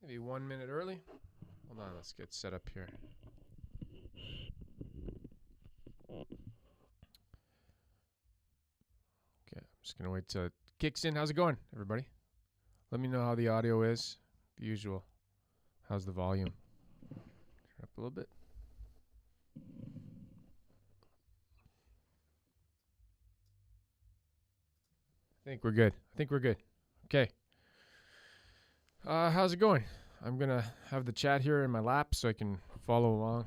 Maybe 1 minute early. Hold on, let's get set up here. Okay, I'm just going to wait till it kicks in. How's it going, everybody? Let me know how the audio is. The usual. How's the volume? Turn up a little bit. I think we're good. Okay. How's it going? I'm going to have the chat here in my lap so I can follow along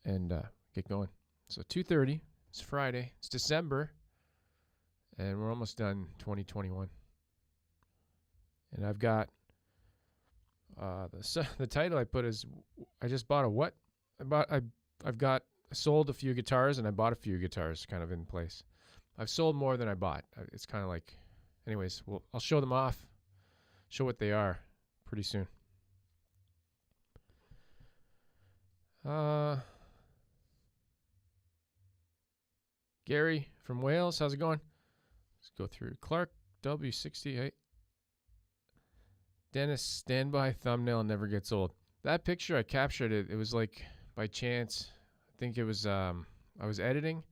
and get going. So 2:30. It's Friday. It's December. And we're almost done 2021. And I've got the title I put is I just bought a what? I've sold a few guitars and I bought a few guitars kind of in place. I've sold more than I bought. It's kind of like, anyways, I'll show them off, show what they are pretty soon. Gary from Wales, how's it going? Let's go through. Clark W68. Dennis, standby thumbnail never gets old. That picture I captured it was like by chance. I think it was I was editing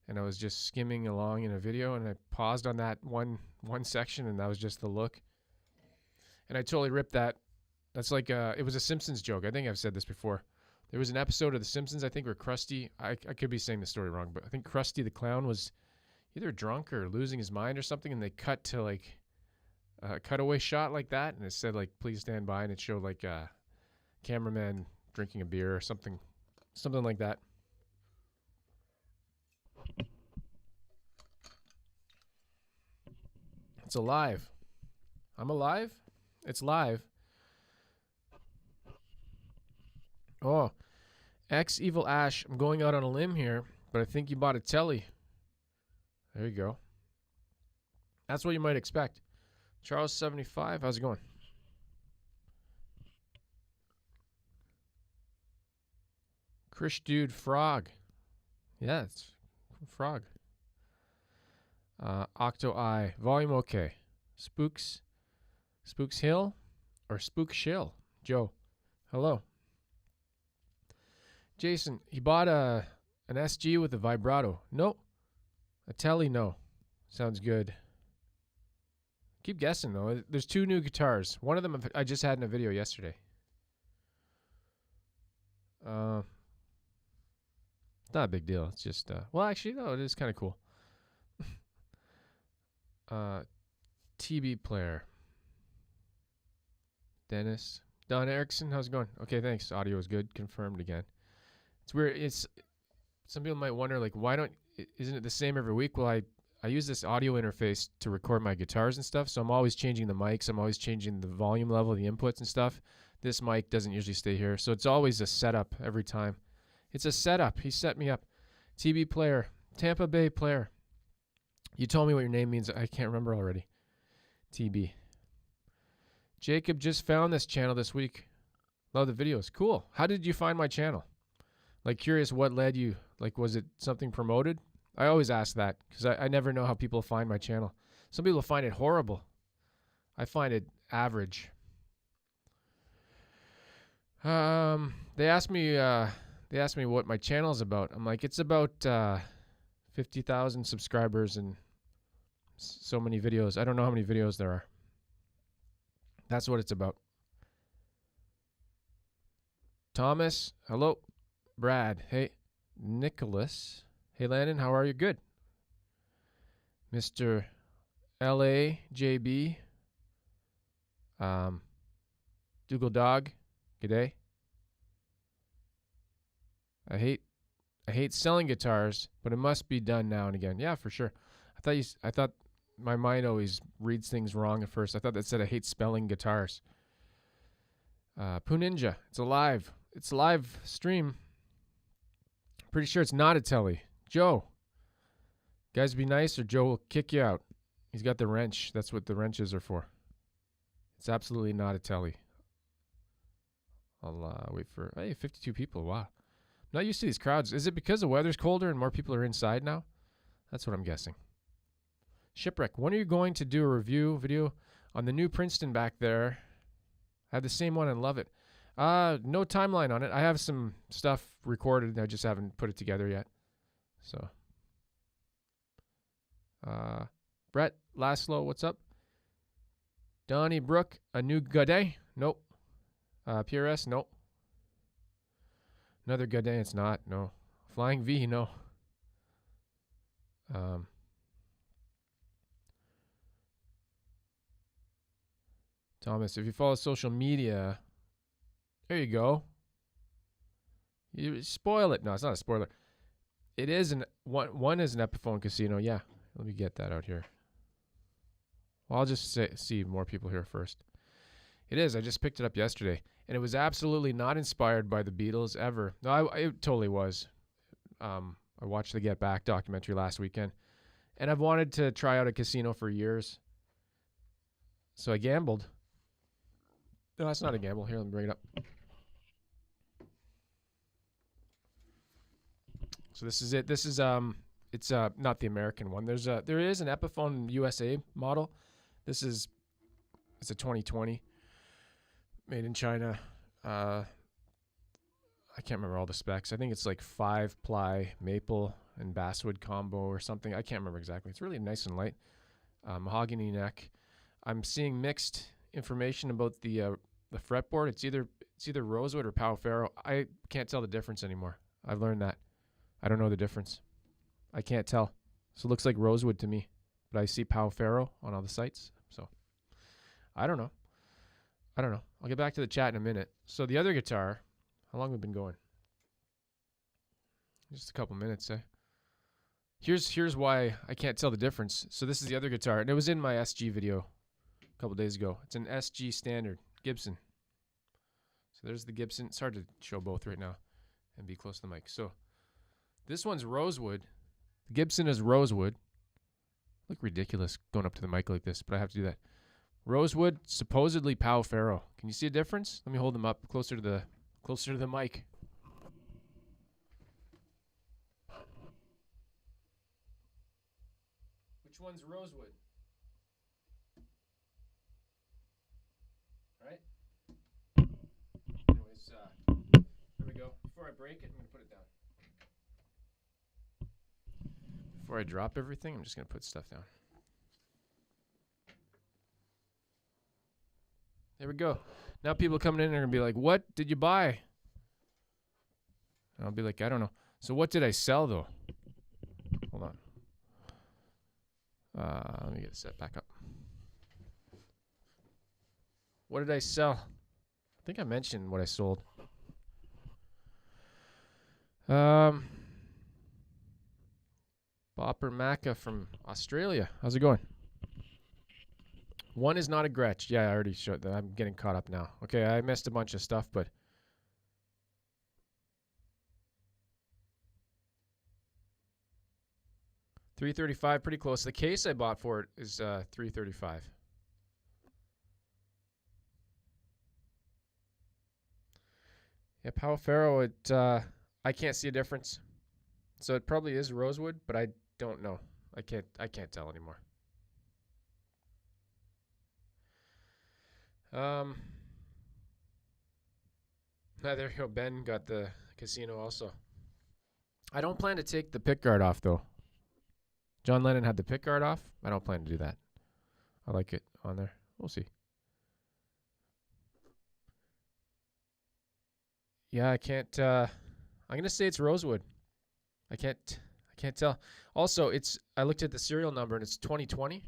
and I was just skimming along in a video and I paused on that one section and that was just the look. And I totally ripped that. That's like it was a Simpsons joke. I think I've said this before. There was an episode of The Simpsons, I think, where Krusty, I could be saying the story wrong, but I think Krusty the Clown was either drunk or losing his mind or something, and they cut to like a cutaway shot like that, and it said like, please stand by, and it showed like a cameraman drinking a beer or something like that. It's alive. I'm alive? It's live. Oh, X Evil Ash. I'm going out on a limb here, but I think you bought a telly. There you go. That's what you might expect. Charles 75. How's it going? Krish Dude Frog. Yeah, it's Frog. Octo Eye. Volume okay. Spooks Hill or Spook Shill. Joe. Hello. Jason, he bought an SG with a vibrato. Nope. A telly, no. Sounds good. Keep guessing, though. There's two new guitars. One of them I just had in a video yesterday. It's not a big deal. It's just, well, actually, no, it is kind of cool. TB player. Dennis. Don Erickson, how's it going? Okay, thanks. Audio is good. Confirmed again. It's weird. Some people might wonder, like, isn't it the same every week? Well, I use this audio interface to record my guitars and stuff, so I'm always changing the mics. I'm always changing the volume level, the inputs and stuff. This mic doesn't usually stay here, so it's always a setup every time. It's a setup. He set me up. TB player. Tampa Bay player. You told me what your name means. I can't remember already. TB. Jacob just found this channel this week. Love the videos. Cool. How did you find my channel? Like, curious what led you. Like, was it something promoted? I always ask that because I never know how people find my channel. Some people find it horrible. I find it average. They asked me what my channel is about. I'm like, it's about 50,000 subscribers and so many videos. I don't know how many videos there are. That's what it's about. Thomas, hello. Brad, hey. Nicholas, hey Landon, how are you? Good. Mr. LAJB, Dougal Dog, g'day. I hate selling guitars, but it must be done now and again. Yeah, for sure. I thought my mind always reads things wrong at first. I thought that said I hate spelling guitars. Poo Ninja, it's alive. It's a live stream. Pretty sure it's not a telly. Joe, guys, be nice or Joe will kick you out. He's got the wrench. That's what the wrenches are for. It's absolutely not a telly. I'll wait for, hey, 52 people. Wow. I'm not used to these crowds. Is it because the weather's colder and more people are inside now? That's what I'm guessing. Shipwreck, when are you going to do a review video On the new Princeton back there, I have the same one and love it. No timeline on it. I have some stuff recorded. I just haven't put it together yet. So, Brett Laszlo, what's up? Donnie Brook, a new Godet? Nope. PRS? Nope. Another Godet? It's not. No. Flying V? No. Thomas, if you follow social media, there you go. You spoil it. No, it's not a spoiler. It is one is an Epiphone Casino. Yeah, let me get that out here. Well, I'll just see more people here first. It is. I just picked it up yesterday, and it was absolutely not inspired by the Beatles ever. No, it totally was. I watched the Get Back documentary last weekend, and I've wanted to try out a casino for years. So I gambled. No, that's not a gamble. Here, let me bring it up. So this is it. This is it's not the American one. There is an Epiphone USA model. It's a 2020, made in China. I can't remember all the specs. I think it's like 5-ply maple and basswood combo or something. I can't remember exactly. It's really nice and light. Mahogany neck. I'm seeing mixed information about the fretboard. It's either rosewood or Pau Ferro. I can't tell the difference anymore. I've learned that. I don't know the difference. I can't tell. So it looks like rosewood to me, but I see Pau Ferro on all the sites. So I don't know. I'll get back to the chat in a minute. So the other guitar, how long have we been going? Just a couple minutes, eh? Here's why I can't tell the difference. So this is the other guitar, and it was in my SG video a couple days ago. It's an SG Standard Gibson. So there's the Gibson. It's hard to show both right now and be close to the mic. So this one's rosewood. The Gibson is rosewood. Look ridiculous going up to the mic like this, but I have to do that. Rosewood, supposedly Pau Ferro. Can you see a difference? Let me hold them up closer to the mic. Which one's rosewood? Right? Anyways, there we go. Before I break it, I'm going to put it down. Before I drop everything, I'm just going to put stuff down. There we go. Now people coming in are going to be like, what did you buy? And I'll be like, I don't know. So what did I sell, though? Hold on. Let me get it set back up. What did I sell? I think I mentioned what I sold. Bopper Macca from Australia. How's it going? One is not a Gretsch. Yeah, I already showed that. I'm getting caught up now. Okay, I missed a bunch of stuff, but $335, pretty close. The case I bought for it is $335. Yeah, Pau Ferro. I can't see a difference. So it probably is rosewood, but I don't know. I can't tell anymore. There you go. Ben got the casino also. I don't plan to take the pick guard off, though. John Lennon had the pick guard off. I don't plan to do that. I like it on there. We'll see. Yeah, I can't. I'm gonna say it's rosewood. I can't tell. Also, I looked at the serial number and it's 2020.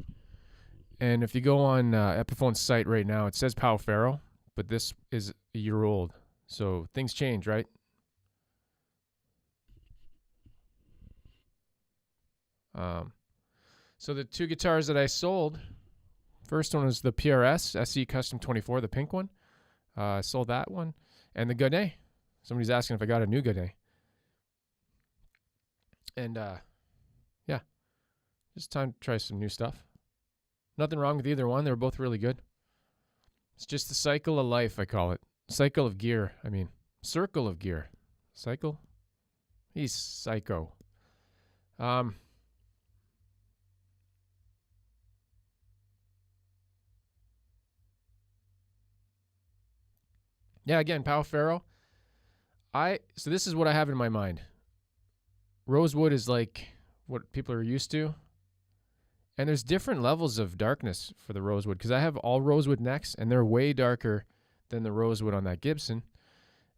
And if you go on Epiphone's site right now, it says Pau Ferro, but this is a year old. So things change, right? So the two guitars that I sold, first one was the PRS SE Custom 24, the pink one. I sold that one. And the Godet. Somebody's asking if I got a new Godet. And yeah, just time to try some new stuff. Nothing wrong with either one. They were both really good. It's just the cycle of life, I call it. Cycle of gear. I mean, circle of gear. Cycle? He's psycho. Yeah, 'cause Yeah, again, Pau Ferro. So this is what I have in my mind. Rosewood is like what people are used to. And there's different levels of darkness for the rosewood, because I have all rosewood necks, and they're way darker than the rosewood on that Gibson.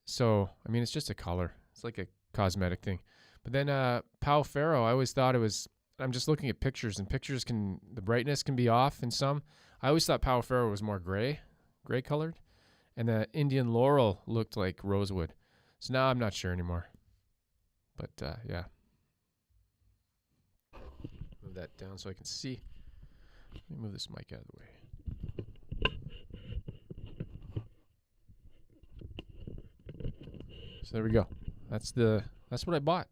So, I mean, it's just a color. It's like a cosmetic thing. But then Pau Ferro, I always thought it was, I'm just looking at pictures, and the brightness can be off in some. I always thought Pau Ferro was more gray colored. And the Indian Laurel looked like rosewood. So now I'm not sure anymore. But, yeah. Move that down so I can see. Let me move this mic out of the way. So there we go. That's what I bought.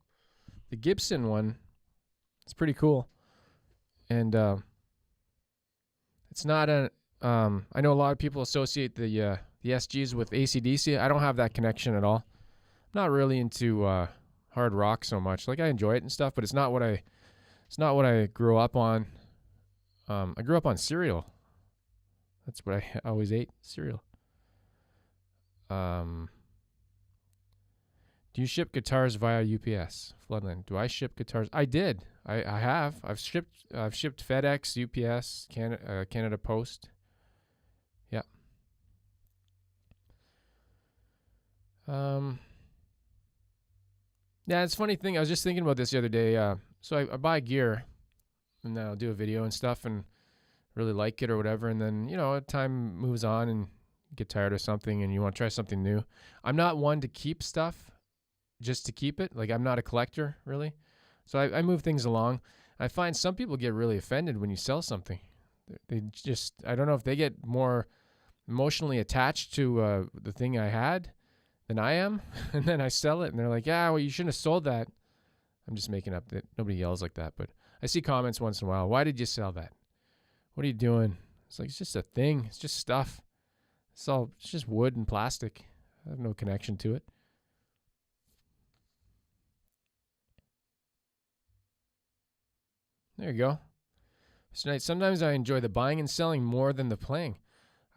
The Gibson one, it's pretty cool. And it's not a I know a lot of people associate the SGs with AC/DC. I don't have that connection at all. I'm not really into hard rock so much. Like, I enjoy it and stuff, but it's not what I grew up on. I grew up on cereal. That's what I always ate, cereal. Do you ship guitars via UPS? Floodland. Do I ship guitars? I did. I have. I've shipped FedEx, UPS, Canada Post. Yeah. Yeah, it's a funny thing. I was just thinking about this the other day. So I buy gear, and then I'll do a video and stuff, and really like it or whatever. And then, time moves on, and you get tired of something, and you want to try something new. I'm not one to keep stuff just to keep it. Like, I'm not a collector, really. So I move things along. I find some people get really offended when you sell something. They just, I don't know if they get more emotionally attached to the thing I had than I am. And then I sell it, and they're like, yeah, well, you shouldn't have sold that. I'm just making up that. Nobody yells like that. But I see comments once in a while. Why did you sell that? What are you doing? It's like, it's just a thing. It's just stuff. It's just wood and plastic. I have no connection to it. There you go. So sometimes I enjoy the buying and selling more than the playing.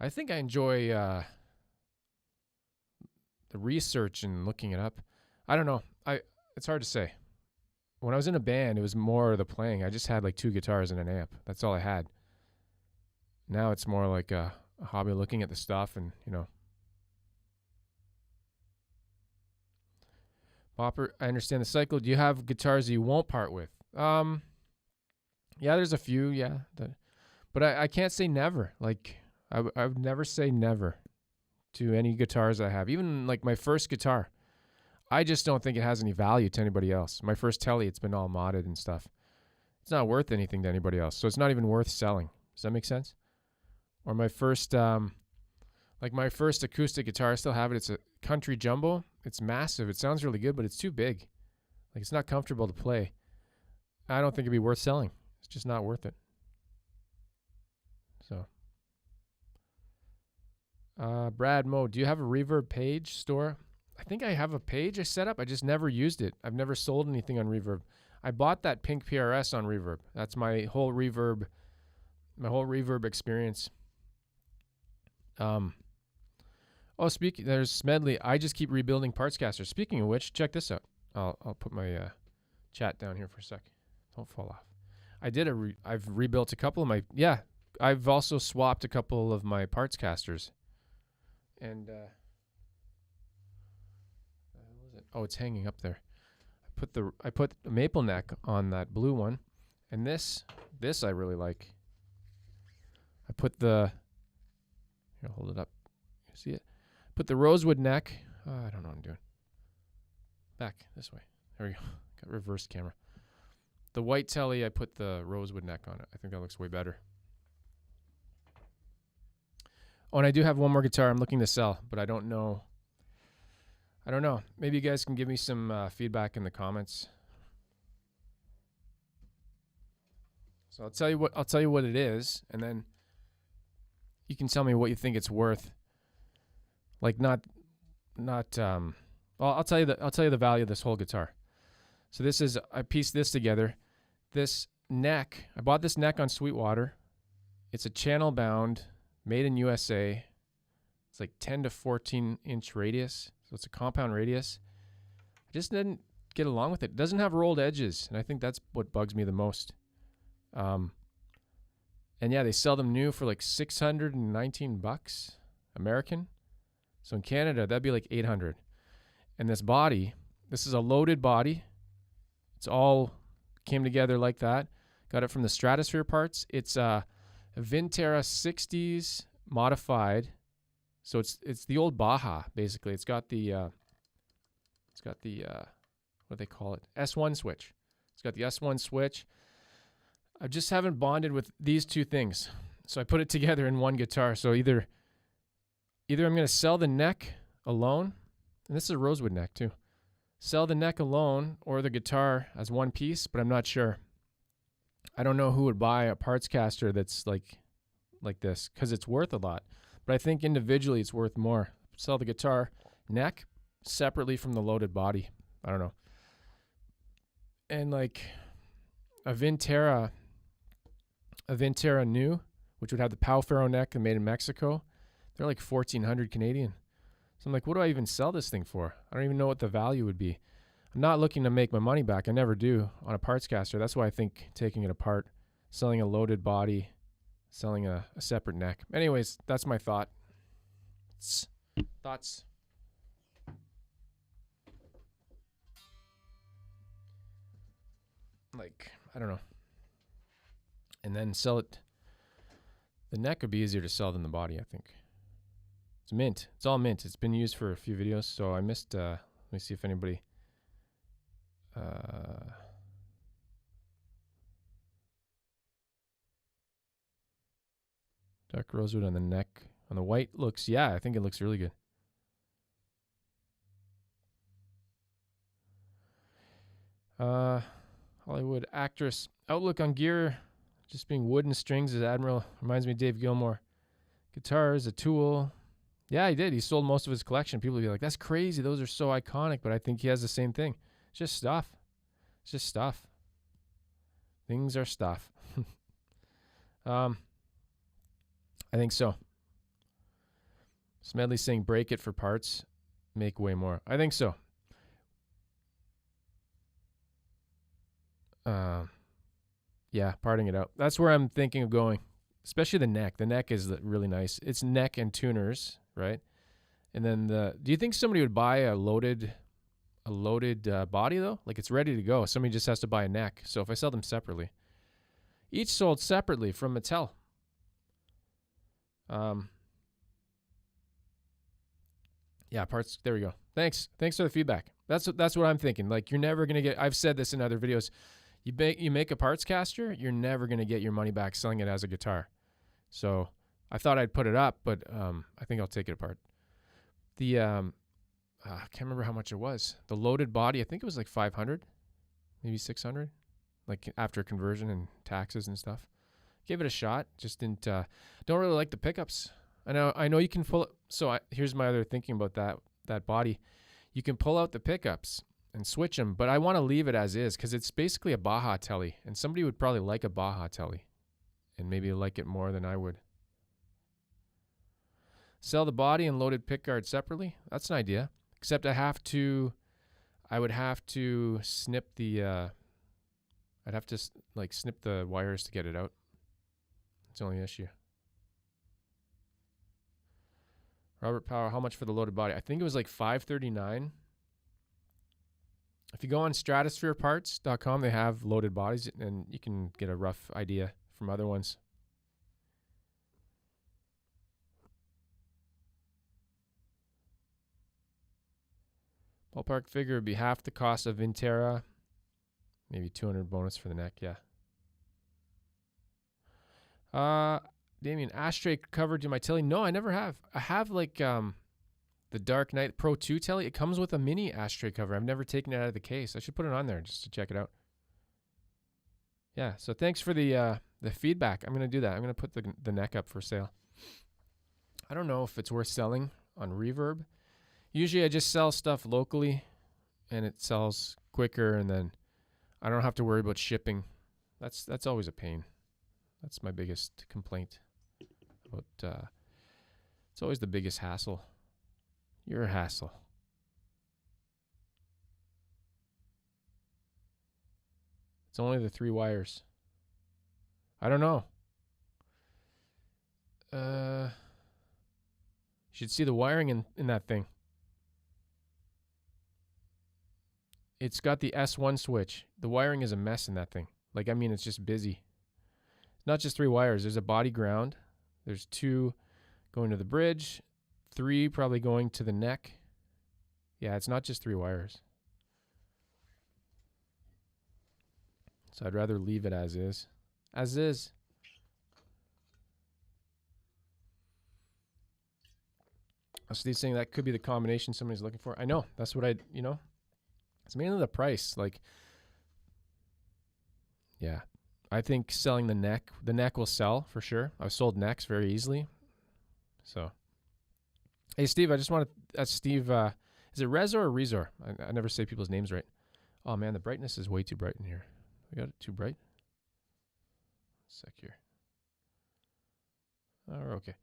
I think I enjoy the research and looking it up. I don't know. It's hard to say. When I was in a band, it was more the playing. I just had like 2 guitars and an amp. That's all I had. Now it's more like a hobby, looking at the stuff and, Bopper, I understand the cycle. Do you have guitars you won't part with? Yeah, there's a few, yeah. But I can't say never. Like, I would never say never to any guitars I have. Even, like, my first guitar. I just don't think it has any value to anybody else. My first Telly, it's been all modded and stuff. It's not worth anything to anybody else. So it's not even worth selling. Does that make sense? Or my first, my first acoustic guitar, I still have it. It's a Country Jumbo. It's massive. It sounds really good, but it's too big. Like, it's not comfortable to play. I don't think it'd be worth selling. It's just not worth it. So, Brad Mo, do you have a Reverb page store? I think I have a page I set up. I just never used it. I've never sold anything on Reverb. I bought that pink PRS on Reverb. That's my whole Reverb experience. There's Smedley. I just keep rebuilding Partscaster. Speaking of which, check this out. I'll put my chat down here for a sec. Don't fall off. I've rebuilt a couple of my, I've also swapped a couple of my Partscasters. And, what was it? Oh, it's hanging up there. I put a maple neck on that blue one. And this I really like. I put here, I'll hold it up. You see it? Put the rosewood neck. I don't know what I'm doing. Back this way. There we go. Got reversed camera. The white Telly, I put the rosewood neck on it. I think that looks way better. Oh, and I do have one more guitar I'm looking to sell, but I don't know. Maybe you guys can give me some feedback in the comments. So I'll tell you what it is, and then you can tell me what you think it's worth. Like, I'll tell you the value of this whole guitar. So I pieced this together. This neck, I bought this neck on Sweetwater. It's a channel bound, made in USA, It's like 10 to 14 inch radius. So it's a compound radius. I just didn't get along with it. It doesn't have rolled edges, and I think that's what bugs me the most. And yeah, they sell them new for like $619 American. So in Canada, that'd be like 800. And this body, this is a loaded body. It's all came together like that. Got it from the Stratosphere Parts. It's a Vintera 60s modified. So it's the old Baja basically. It's got the what do they call it? S1 switch. It's got the S1 switch. I just haven't bonded with these two things. So I put it together in one guitar. So either I'm going to sell the neck alone, and this is a rosewood neck too. Sell the neck alone or the guitar as one piece, but I'm not sure. I don't know who would buy a Partscaster that's like this because it's worth a lot. But I think individually it's worth more. Sell the guitar neck separately from the loaded body. I don't know. And like a Vintera new, which would have the Pau Ferro neck and made in Mexico, they're like 1,400 Canadian. So I'm like, what do I even sell this thing for? I don't even know what the value would be. I'm not looking to make my money back. I never do on a Partscaster. That's why I think taking it apart, selling a loaded body, selling a separate neck. Anyways, that's my thought. Thoughts? Like, I don't know. And then sell it. The neck would be easier to sell than the body, I think. It's mint. It's all mint. It's been used for a few videos, so I missed, let me see if anybody, dark rosewood on the neck. On the white looks, yeah, I think it looks really good. Hollywood actress. Outlook on gear, just being wood and strings as Admiral. Reminds me of Dave Gilmour. Guitars, a tool. Yeah, he did. He sold most of his collection. People would be like, that's crazy. Those are so iconic. But I think he has the same thing. It's just stuff. It's just stuff. Things are stuff. I think so. Smedley saying break it for parts. Make way more. I think so. Yeah, parting it out. That's where I'm thinking of going. Especially the neck. The neck is really nice. It's neck and tuners, right? And then do you think somebody would buy a loaded body though? Like it's ready to go. Somebody just has to buy a neck. So if I sell them separately, each sold separately from Mattel. Yeah, parts. There we go. Thanks for the feedback. That's what I'm thinking. Like you're never gonna get. I've said this in other videos. You make a Partscaster, you're never gonna get your money back selling it as a guitar. So I thought I'd put it up, but I think I'll take it apart. The I can't remember how much it was. The loaded body, I think it was like 500, maybe 600, like after conversion and taxes and stuff. Gave it a shot. Just didn't. Don't really like the pickups. I know you can pull. So here's my other thinking about that body. You can pull out the pickups and switch them, but I want to leave it as is because it's basically a Baja telly, and somebody would probably like a Baja telly, and maybe like it more than I would. Sell the body and loaded pickguard separately. That's an idea. Except I would have to snip the. I'd have to like snip the wires to get it out. It's the only issue. Robert Power, how much for the loaded body? I think it was like $539. If you go on stratosphereparts.com, they have loaded bodies, and you can get a rough idea from other ones. Ballpark figure would be half the cost of Vintera. Maybe 200 bonus for the neck, yeah. Damien, ashtray cover to my telly? No, I never have. I have like the Dark Knight Pro 2 telly. It comes with a mini ashtray cover. I've never taken it out of the case. I should put it on there just to check it out. Yeah, so thanks for the feedback. I'm going to do that. I'm going to put the neck up for sale. I don't know if it's worth selling on Reverb. Usually I just sell stuff locally and it sells quicker, and then I don't have to worry about shipping. That's always a pain. That's my biggest complaint about It's always the biggest hassle. You're a hassle. It's only the 3 wires. I don't know. You should see the wiring in that thing. It's got the S1 switch. The wiring is a mess in that thing. Like, I mean, it's just busy. Not just 3 wires. There's a body ground. There's 2 going to the bridge. 3 probably going to the neck. Yeah, it's not just 3 wires. So I'd rather leave it as is. As is. Steve's saying that could be the combination somebody's looking for. I know. That's what it's mainly the price. Like, yeah. I think selling the neck will sell for sure. I've sold necks very easily. So, hey, Steve, I just wanted, that's Steve, is it Rezor or Rezor? I never say people's names right. Oh, man, the brightness is way too bright in here. I got it too bright? Sec here. Oh, okay.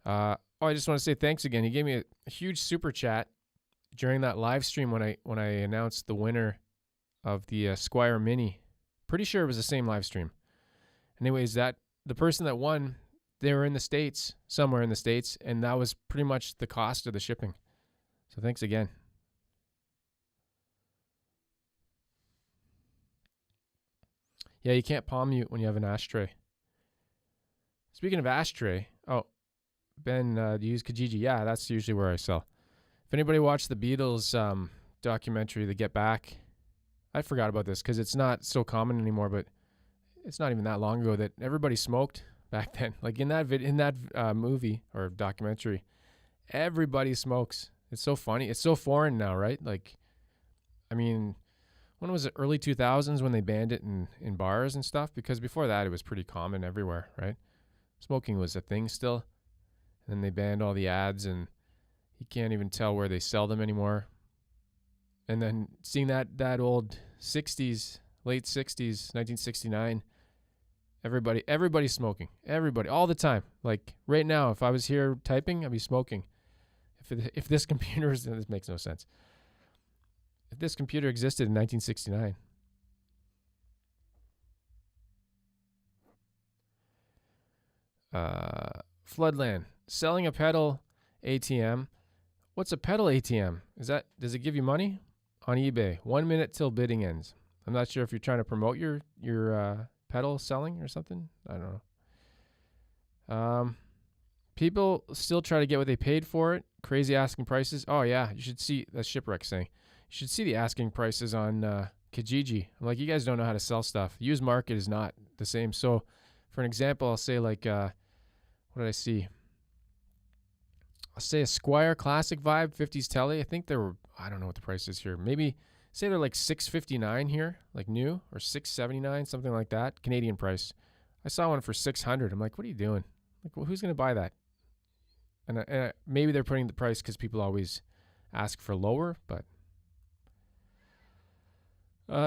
I just want to say thanks again. He gave me a huge super chat during that live stream when I announced the winner of the Squire Mini. Pretty sure it was the same live stream. Anyways, the person that won, they were in the States, somewhere in the States, and that was pretty much the cost of the shipping. So thanks again. Yeah, you can't palm mute when you have an ashtray. Speaking of ashtray, Ben, do you use Kijiji? Yeah, that's usually where I sell. If anybody watched the Beatles documentary, The Get Back, I forgot about this because it's not so common anymore, but it's not even that long ago that everybody smoked back then. Like in that movie or documentary, everybody smokes. It's so funny. It's so foreign now, right? Like, I mean, when was it? Early 2000s when they banned it in bars and stuff? Because before that, it was pretty common everywhere, right? Smoking was a thing still. And then they banned all the ads, and you can't even tell where they sell them anymore. And then seeing that old 60s, late 60s, 1969, everybody's smoking. Everybody, all the time. Like right now, if I was here typing, I'd be smoking. If this computer is, this makes no sense. If this computer existed in 1969. Floodland. Selling a pedal ATM. What's a pedal ATM? Does it give you money? On eBay. 1 minute till bidding ends. I'm not sure if you're trying to promote your pedal selling or something. I don't know. People still try to get what they paid for it. Crazy asking prices. Oh yeah, you should see, that's Shipwreck saying. You should see the asking prices on Kijiji. I'm like, you guys don't know how to sell stuff. Used market is not the same. So for an example, I'll say like, what did I see? I'll say a Squire Classic Vibe 50s Telly. I think they were, I don't know what the price is here. Maybe say they're like $659 here, like new, or $679, something like that. Canadian price. I saw one for $600. I'm like, what are you doing? Like, well, who's going to buy that? And maybe they're putting the price because people always ask for lower, but.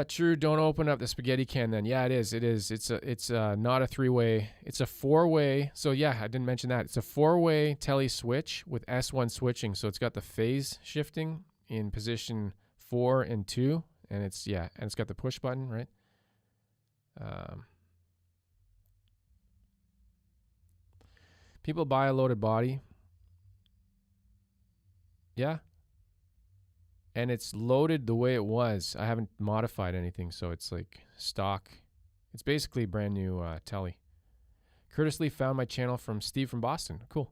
True. Don't open up the spaghetti can then. Yeah, it is. It is. It's not a 3-way. It's a 4-way. So yeah, I didn't mention that. It's a 4-way telly switch with S1 switching. So it's got the phase shifting in position 4 and 2, and it's got the push button, right? People buy a loaded body. Yeah. And it's loaded the way it was. I haven't modified anything, so it's like stock. It's basically brand new telly. Curtis Lee found my channel from Steve from Boston. Cool.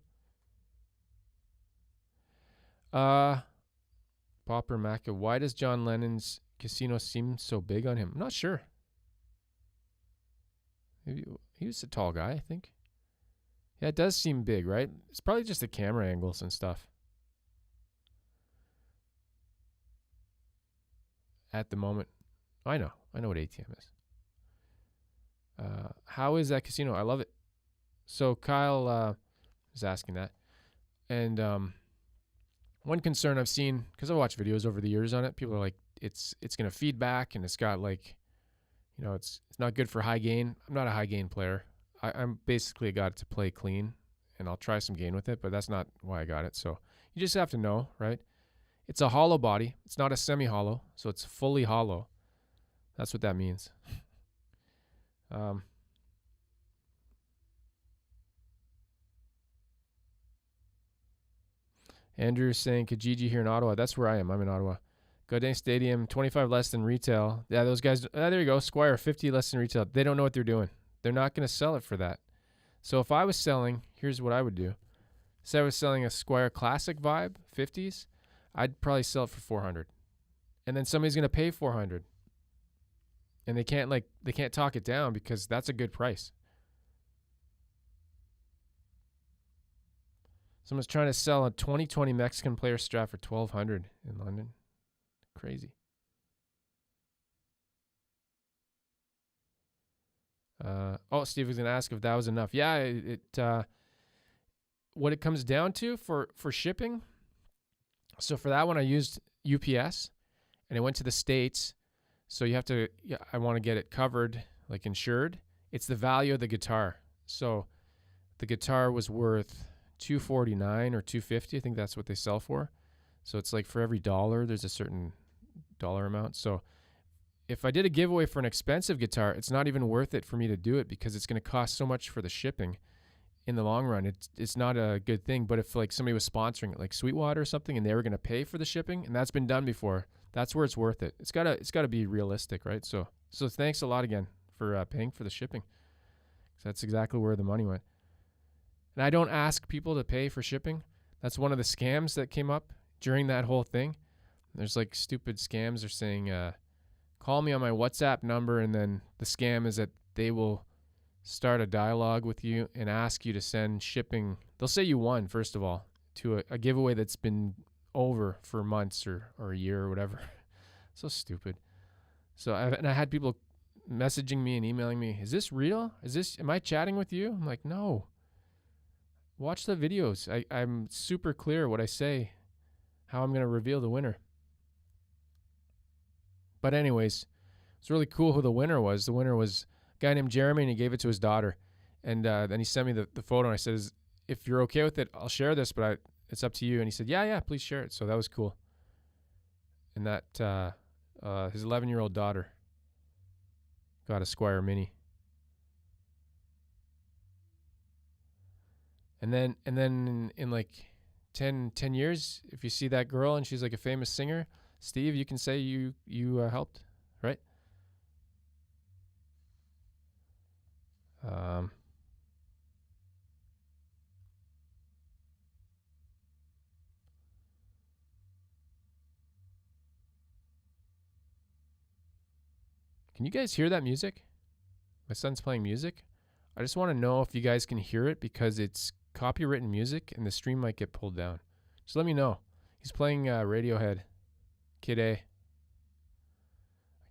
Popper Macca, why does John Lennon's Casino seem so big on him? I'm not sure. Maybe he was a tall guy, I think. Yeah, it does seem big, right? It's probably just the camera angles and stuff. At the moment. I know what ATM is. How is that casino? I love it. So Kyle is asking that. And one concern I've seen, because I've watched videos over the years on it, people are like, it's going to feed back, and it's got like, it's not good for high gain. I'm not a high gain player. I'm basically got to play clean, and I'll try some gain with it, but that's not why I got it. So you just have to know, right? It's a hollow body. It's not a semi-hollow, so it's fully hollow. That's what that means. Andrew's saying Kijiji here in Ottawa. That's where I am. I'm in Ottawa. Godin Stadium, 25 less than retail. Yeah, those guys. There you go. Squire, 50 less than retail. They don't know what they're doing. They're not going to sell it for that. So if I was selling, here's what I would do. Say I was selling a Squire Classic Vibe, 50s, I'd probably sell it for 400. And then somebody's going to pay 400. And they can't talk it down because that's a good price. Someone's trying to sell a 2020 Mexican player Strat for $1,200 in London. Crazy. Steve was going to ask if that was enough. Yeah, what it comes down to for shipping. So for that one, I used UPS, and it went to the States. So you have to, I want to get it covered, like insured. It's the value of the guitar. So the guitar was worth $249 or $250. I think that's what they sell for. So it's like for every dollar, there's a certain dollar amount. So if I did a giveaway for an expensive guitar, it's not even worth it for me to do it because it's going to cost so much for the shipping in the long run. It's not a good thing. But if like somebody was sponsoring it, like Sweetwater or something, and they were going to pay for the shipping, and that's been done before, that's where it's worth it. It's gotta be realistic, right? So thanks a lot again for paying for the shipping. That's exactly where the money went. And I don't ask people to pay for shipping. That's one of the scams that came up during that whole thing. There's like stupid scams. They're saying, call me on my WhatsApp number, and then the scam is that they will start a dialogue with you and ask you to send shipping. They'll say you won, first of all, to a giveaway that's been over for months or a year or whatever. So stupid. So I had people messaging me and emailing me, is this real? Am I chatting with you? I'm like, no. Watch the videos. I'm super clear what I say, how I'm going to reveal the winner. But anyways, it's really cool who the winner was. The winner was a guy named Jeremy, and he gave it to his daughter. And then he sent me the photo, and I said, if you're okay with it, I'll share this, but it's up to you. And he said, yeah, please share it. So that was cool. And that his 11-year-old daughter got a Squire Mini. And then in like 10 years, if you see that girl and she's like a famous singer, Steve, you can say you helped, right? Can you guys hear that music? My son's playing music. I just want to know if you guys can hear it because it's copywritten music and the stream might get pulled down. Just let me know. He's playing Radiohead, Kid A. I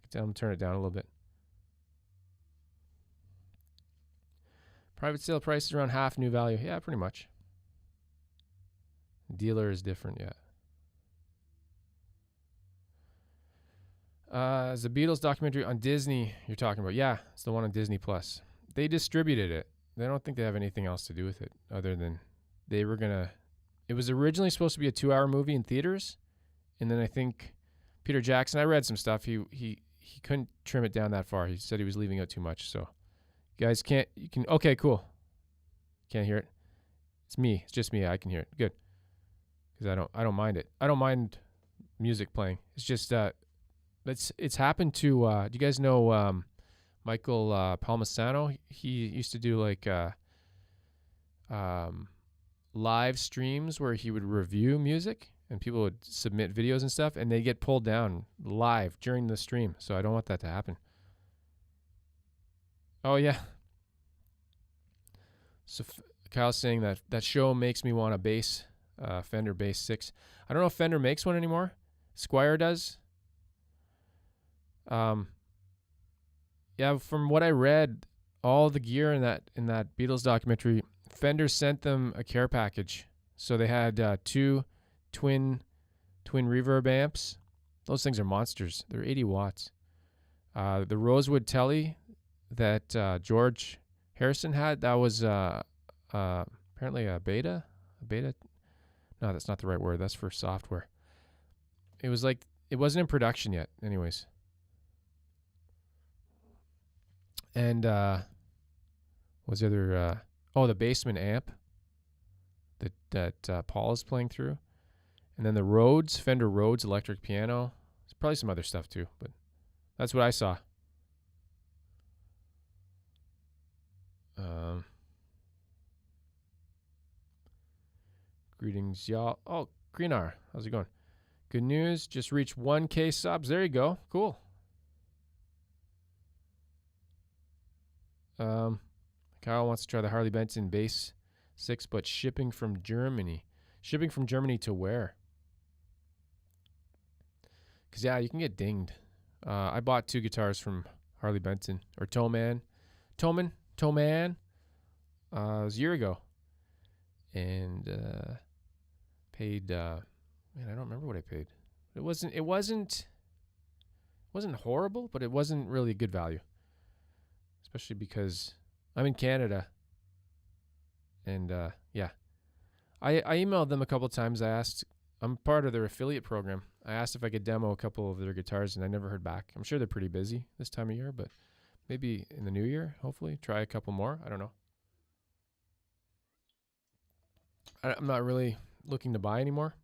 can tell him to turn it down a little bit. Private sale price is around half new value. Yeah, pretty much. Dealer is different, yeah. It's the Beatles documentary on Disney you're talking about. Yeah, it's the one on Disney Plus. They distributed it. They don't think they have anything else to do with it other than they were going to... It was originally supposed to be a 2-hour movie in theaters. And then I think Peter Jackson, I read some stuff. He couldn't trim it down that far. He said he was leaving out too much. So you guys okay, cool. Can't hear it. It's me. It's just me. I can hear it. Good. Because I don't mind it. I don't mind music playing. It's just it's happened to do you guys know Michael Palmisano? He used to do like live streams where he would review music and people would submit videos and stuff, and they get pulled down live during the stream. So I don't want that to happen. Oh yeah. So Kyle's saying that show makes me want a bass, Fender Bass 6. I don't know if Fender makes one anymore. Squire does. Yeah, from what I read, all the gear in that Beatles documentary, Fender sent them a care package. So they had 2 twin reverb amps. Those things are monsters. They're 80 watts. The Rosewood Telly that George Harrison had, that was Apparently a beta. No, that's not the right word. That's for software. It was like, it wasn't in production yet. Anyways. And what's the other? The Basement amp that Paul is playing through. And then the Rhodes, Fender Rhodes electric piano. There's probably some other stuff too, but that's what I saw. Greetings, y'all. Oh, Greenar, how's it going? Good news, just reached 1K subs. There you go. Cool. Kyle wants to try the Harley Benson Bass 6, but shipping from Germany. Shipping from Germany to where? Because, yeah, you can get dinged. I bought 2 guitars from Harley Benson, or Toman. It was a year ago. And paid, man, I don't remember what I paid. It wasn't horrible, but it wasn't really good value. Especially because I'm in Canada. And, yeah. I emailed them a couple times. I asked, I'm part of their affiliate program. I asked if I could demo a couple of their guitars, and I never heard back. I'm sure they're pretty busy this time of year, but maybe in the new year, hopefully, try a couple more. I don't know. I'm not really looking to buy anymore,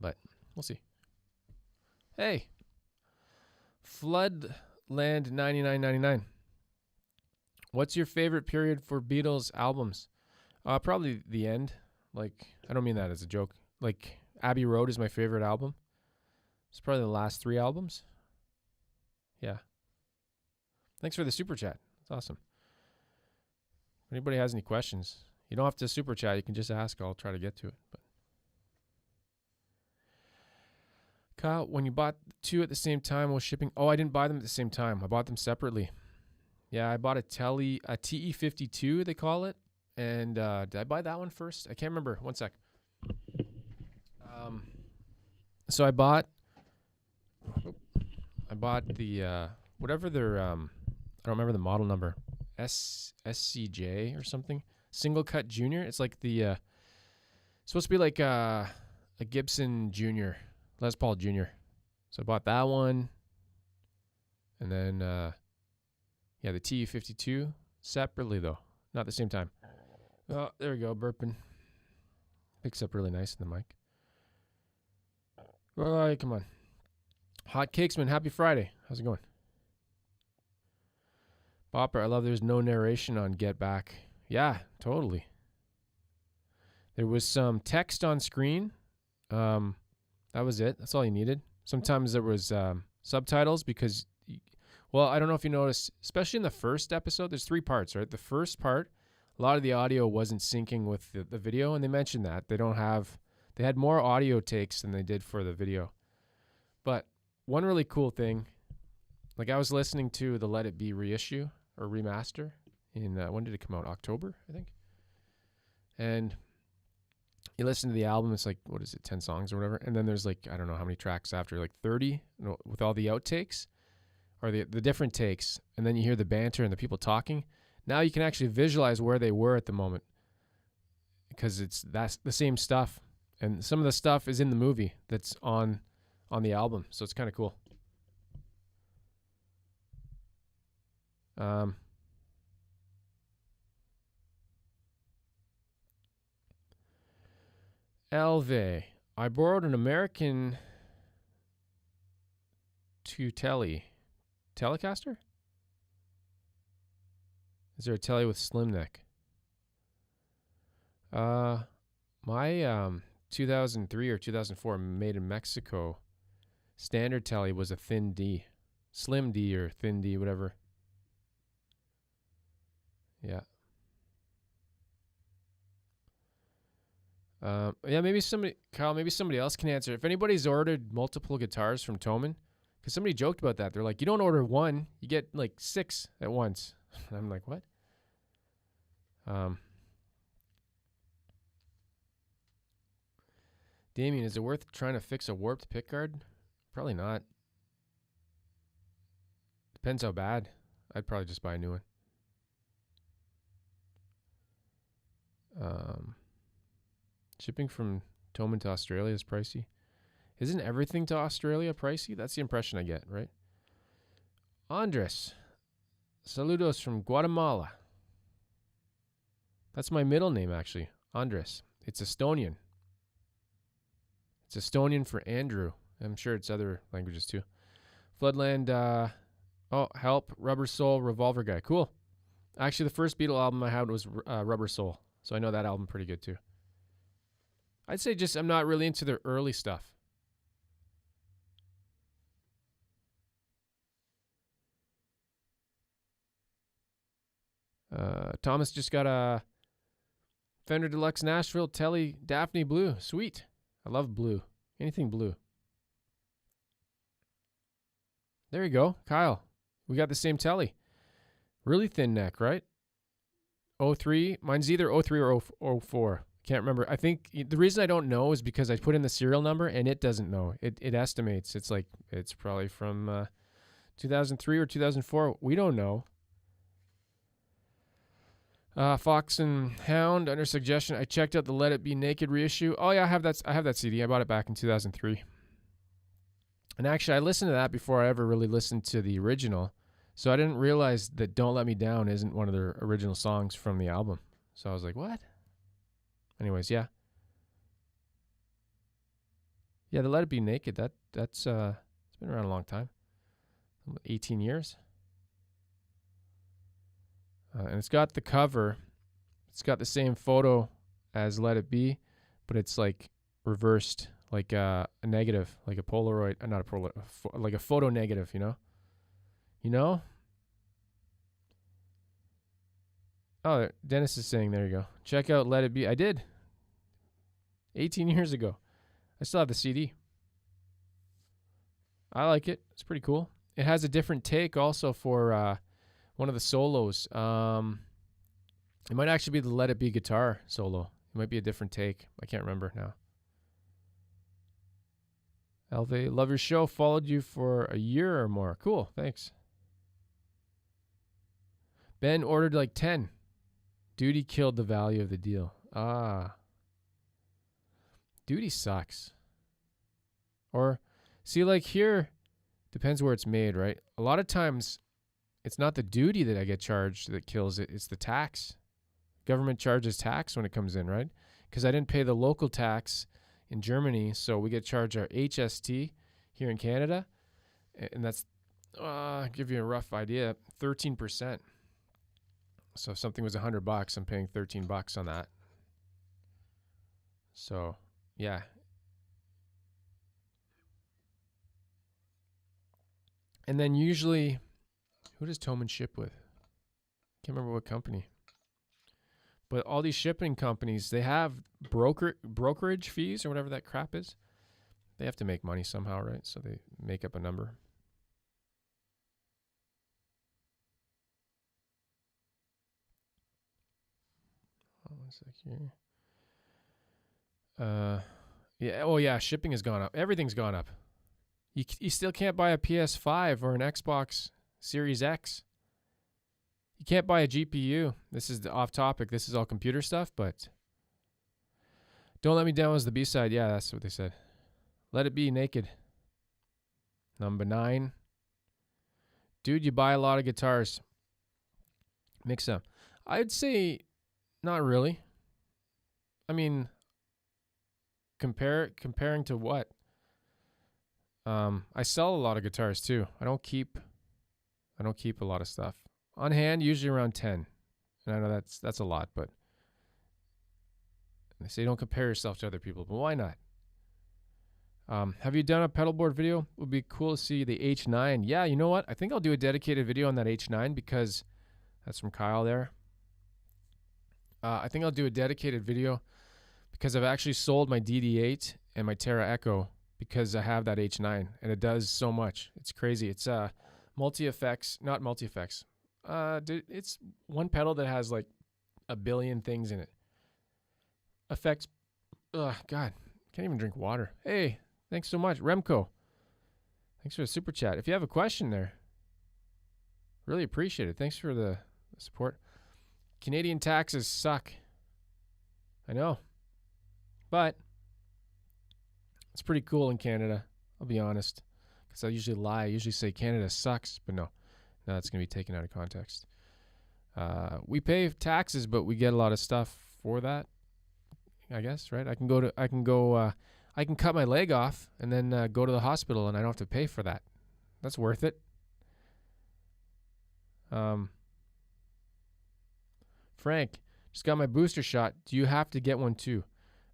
but we'll see. Hey, Floodland 99.99. What's your favorite period for Beatles albums? Probably the end. Like, I don't mean that as a joke. Like, Abbey Road is my favorite album. It's probably the last 3 albums. Yeah. Thanks for the super chat. That's awesome. If anybody has any questions, you don't have to super chat. You can just ask. I'll try to get to it. But Kyle, when you bought 2 at the same time while shipping, I didn't buy them at the same time. I bought them separately. Yeah, I bought a TE52, they call it. And did I buy that one first? I can't remember. One sec. So I bought the whatever their I don't remember the model number, SCJ or something. Single cut junior. It's like the supposed to be like a Gibson Junior, Les Paul Junior. So I bought that one, and then yeah, the TE52 separately though, not at the same time. Oh, there we go, burping. Picks up really nice in the mic. All right, come on. Hot Cakesman, happy Friday. How's it going? Bopper, I love there's no narration on Get Back. Yeah, totally. There was some text on screen. That was it. That's all you needed. Sometimes there was subtitles because, well, I don't know if you noticed, especially in the first episode, there's 3 parts, right? The first part, a lot of the audio wasn't syncing with the video, and they mentioned that. They had more audio takes than they did for the video. But one really cool thing, like I was listening to the Let It Be reissue or remaster in, when did it come out? October, I think. And you listen to the album, it's like, what is it, 10 songs or whatever. And then there's like, I don't know how many tracks after, like 30 with all the outtakes or the different takes. And then you hear the banter and the people talking. Now you can actually visualize where they were at the moment because that's the same stuff. And some of the stuff is in the movie that's on the album. So it's kind of cool. Elve, I borrowed an American Telecaster? Is there a Tele with slim neck? My 2003 or 2004 made in Mexico standard Tele was a thin D. Slim D or thin D, whatever. Yeah. Yeah, maybe somebody else can answer. If anybody's ordered multiple guitars from Thomann, because somebody joked about that. They're like, you don't order 1, you get like 6 at once. And I'm like, what? Damien, is it worth trying to fix a warped pickguard? Probably not. Depends how bad. I'd probably just buy a new one. Shipping from Toman to Australia is pricey. Isn't everything to Australia pricey? That's the impression I get, right? Andres. Saludos from Guatemala. That's my middle name, actually. Andres. It's Estonian. It's Estonian for Andrew. I'm sure it's other languages too. Floodland. Help. Rubber Soul. Revolver Guy. Cool. Actually, the first Beatle album I had was Rubber Soul. So I know that album pretty good too. I'd say just I'm not really into their early stuff. Thomas just got a Fender Deluxe Nashville Telly Daphne Blue. Sweet. I love blue. Anything blue. There you go. Kyle. We got the same Telly. Really thin neck, right? 03. Mine's either 03 or 04. Can't remember. I think the reason I don't know is because I put in the serial number and it doesn't know. It estimates. It's like, it's probably from 2003 or 2004. We don't know. Fox and Hound, under suggestion. I checked out the Let It Be Naked reissue. Oh yeah, I have that CD. I bought it back in 2003. And actually, I listened to that before I ever really listened to the original. So I didn't realize that Don't Let Me Down isn't one of their original songs from the album. So I was like, what? Anyways, yeah. Yeah, the Let It Be Naked, that's it's been around a long time. 18 years. And it's got the cover. It's got the same photo as Let It Be, but it's like reversed, like a negative, like a Polaroid, not a Polaroid, like a photo negative, you know? You know? Oh, Dennis is saying, there you go. Check out Let It Be. I did. 18 years ago. I still have the CD. I like it. It's pretty cool. It has a different take also for one of the solos. It might actually be the Let It Be guitar solo. It might be a different take. I can't remember now. Elve, love your show. Followed you for a year or more. Cool. Thanks. Ben ordered like 10. Duty killed the value of the deal. Duty sucks. Or, see, like here, depends where it's made, right? A lot of times, it's not the duty that I get charged that kills it. It's the tax. Government charges tax when it comes in, right? Because I didn't pay the local tax in Germany, so we get charged our HST here in Canada. And that's, I'll give you a rough idea, 13%. So if something was $100, I'm paying $13 on that. So, yeah. And then usually, who does Toman ship with? Can't remember what company. But all these shipping companies, they have brokerage fees or whatever that crap is. They have to make money somehow, right? So they make up a number. One sec here. Yeah. Oh yeah. Shipping has gone up. Everything's gone up. You still can't buy a PS5 or an Xbox Series X. You can't buy a GPU. This is off topic. This is all computer stuff, but Don't Let Me Down was the B-side. Yeah, that's what they said. Let It Be Naked. Number 9. Dude, you buy a lot of guitars. Mix them. I'd say not really. I mean, comparing to what? I sell a lot of guitars too. I don't keep a lot of stuff on hand. Usually around 10, and I know that's a lot, but they say don't compare yourself to other people. But why not? Have you done a pedal board video? It would be cool to see the H9. Yeah, you know what? I think I'll do a dedicated video on that H9 because that's from Kyle there. I think I'll do a dedicated video because I've actually sold my DD8 and my Terra Echo because I have that H9 and it does so much. It's crazy. It's multi-effects, not multi-effects. It's one pedal that has like a billion things in it. Effects. Ugh, God, can't even drink water. Hey, thanks so much, Remco. Thanks for the super chat. If you have a question there, really appreciate it. Thanks for the support. Canadian taxes suck. I know. But it's pretty cool in Canada, I'll be honest. Because I usually lie. I usually say Canada sucks, but no. No, that's going to be taken out of context. We pay taxes, but we get a lot of stuff for that, I guess, right? I can cut my leg off and then go to the hospital and I don't have to pay for that. That's worth it. Frank, just got my booster shot. Do you have to get one too?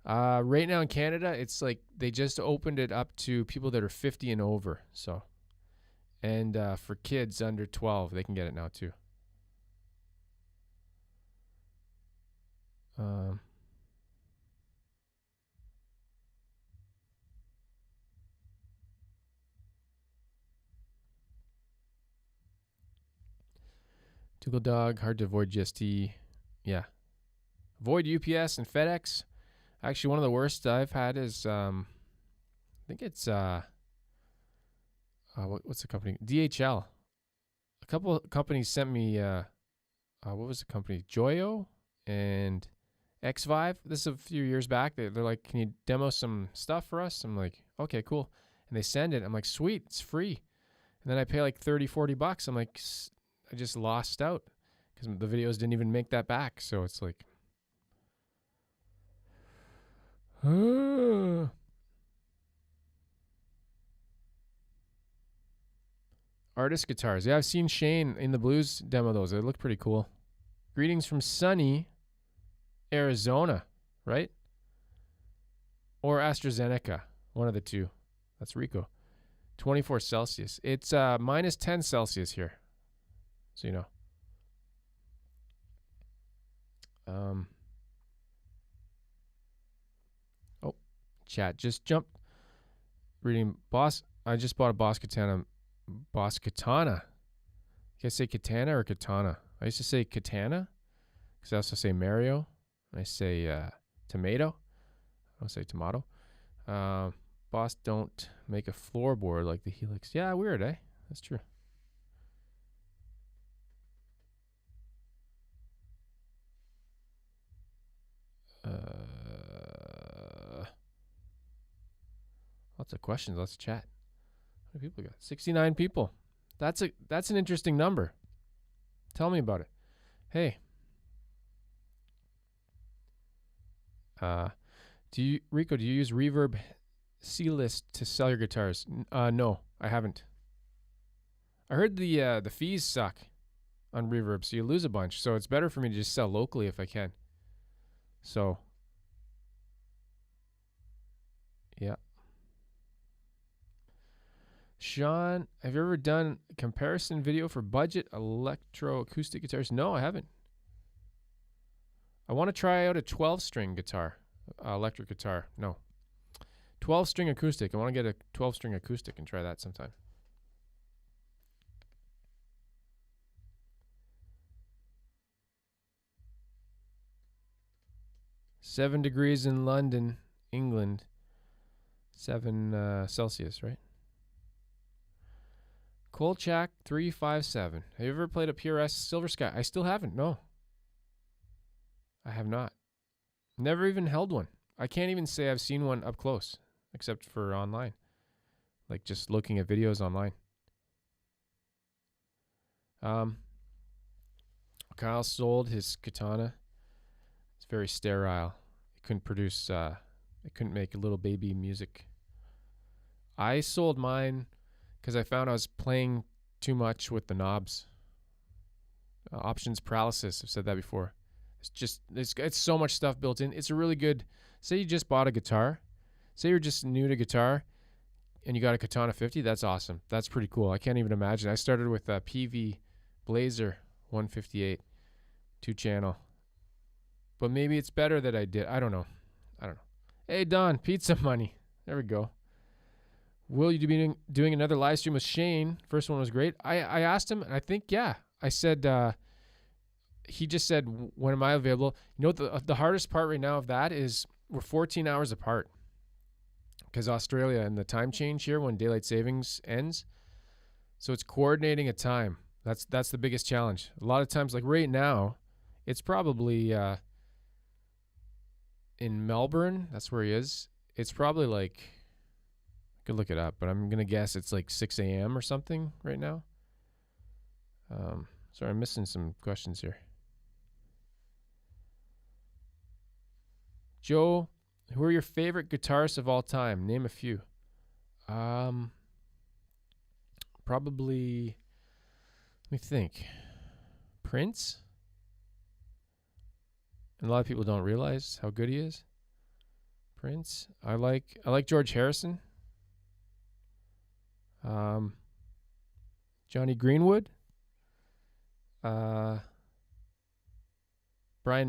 Right now in Canada, it's like they just opened it up to people that are 50 and over. So, and for kids under 12, they can get it now too. Dougal Dog, hard to avoid GST. Yeah. Avoid UPS and FedEx. Actually, one of the worst I've had is, I think it's, what's the company? DHL. A couple of companies sent me, what was the company? Joyo and X5. This is a few years back. They're like, can you demo some stuff for us? I'm like, okay, cool. And they send it. I'm like, sweet, it's free. And then I pay like $30-$40. I'm like, I just lost out because the videos didn't even make that back. So it's like, artist guitars. Yeah, I've seen Shane in the blues demo those. They look pretty cool. Greetings from sunny Arizona, right? Or AstraZeneca, one of the two. That's Rico. 24 Celsius. It's minus 10 Celsius here. So you know. Oh, chat just jumped. Reading Boss. I just bought a Boss Katana. Boss Katana. You guys say Katana or Katana? I used to say Katana because I also say Mario. I say tomato. I don't say tomato. Boss don't make a floorboard like the Helix. Yeah, weird, eh? That's true. Lots of questions. Let's chat. How many people got? 69 people. That's an interesting number. Tell me about it. Hey. Rico, do you use Reverb C-List to sell your guitars? No, I haven't. I heard the fees suck on Reverb, so you lose a bunch. So it's better for me to just sell locally if I can. So, yeah. Sean, have you ever done a comparison video for budget electroacoustic guitars? No, I haven't. I want to try out a 12-string guitar, electric guitar. No. 12-string acoustic. I want to get a 12-string acoustic and try that sometime. Seven degrees in London, England. 7 Celsius, right? Kolchak 357. Have you ever played a PRS Silversky? I still haven't. No. I have not. Never even held one. I can't even say I've seen one up close, except for online. Like just looking at videos online. Kyle sold his katana. It's very sterile. It couldn't produce, it couldn't make little baby music. I sold mine because I found I was playing too much with the knobs. Options paralysis. I've said that before. It's just, it's so much stuff built in. It's a really good, say you just bought a guitar. Say you're just new to guitar and you got a Katana 50. That's awesome. That's pretty cool. I can't even imagine. I started with a PV Blazer 158, 2-channel. But maybe it's better that I did. I don't know. Hey, Don, pizza money. There we go. Will you be doing another live stream with Shane? First one was great. I asked him, and I think, yeah. I said, he just said, when am I available? You know, the hardest part right now of that is we're 14 hours apart because Australia and the time change here when daylight savings ends. So it's coordinating a time. That's the biggest challenge. A lot of times, like right now, it's probably in Melbourne. That's where he is. It's probably like, I could look it up, but I'm going to guess it's like 6 a.m. or something right now. Sorry, I'm missing some questions here. Joe, who are your favorite guitarists of all time? Name a few. Probably, let me think. Prince? And a lot of people don't realize how good he is. Prince. I like George Harrison. Johnny Greenwood. Brian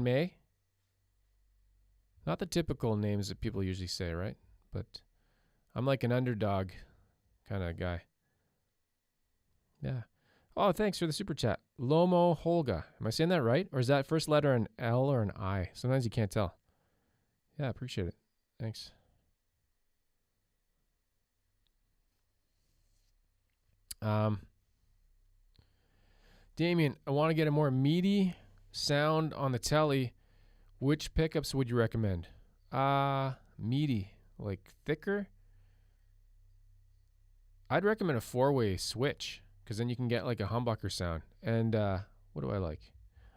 May. Not the typical names that people usually say, right? But I'm like an underdog kind of guy. Yeah. Oh, thanks for the super chat. Lomo Holga. Am I saying that right? Or is that first letter an L or an I? Sometimes you can't tell. Yeah, appreciate it. Thanks. Damien, I want to get a more meaty sound on the telly. Which pickups would you recommend? Meaty, like thicker? I'd recommend a 4-way switch, because then you can get like a humbucker sound. And what do I like?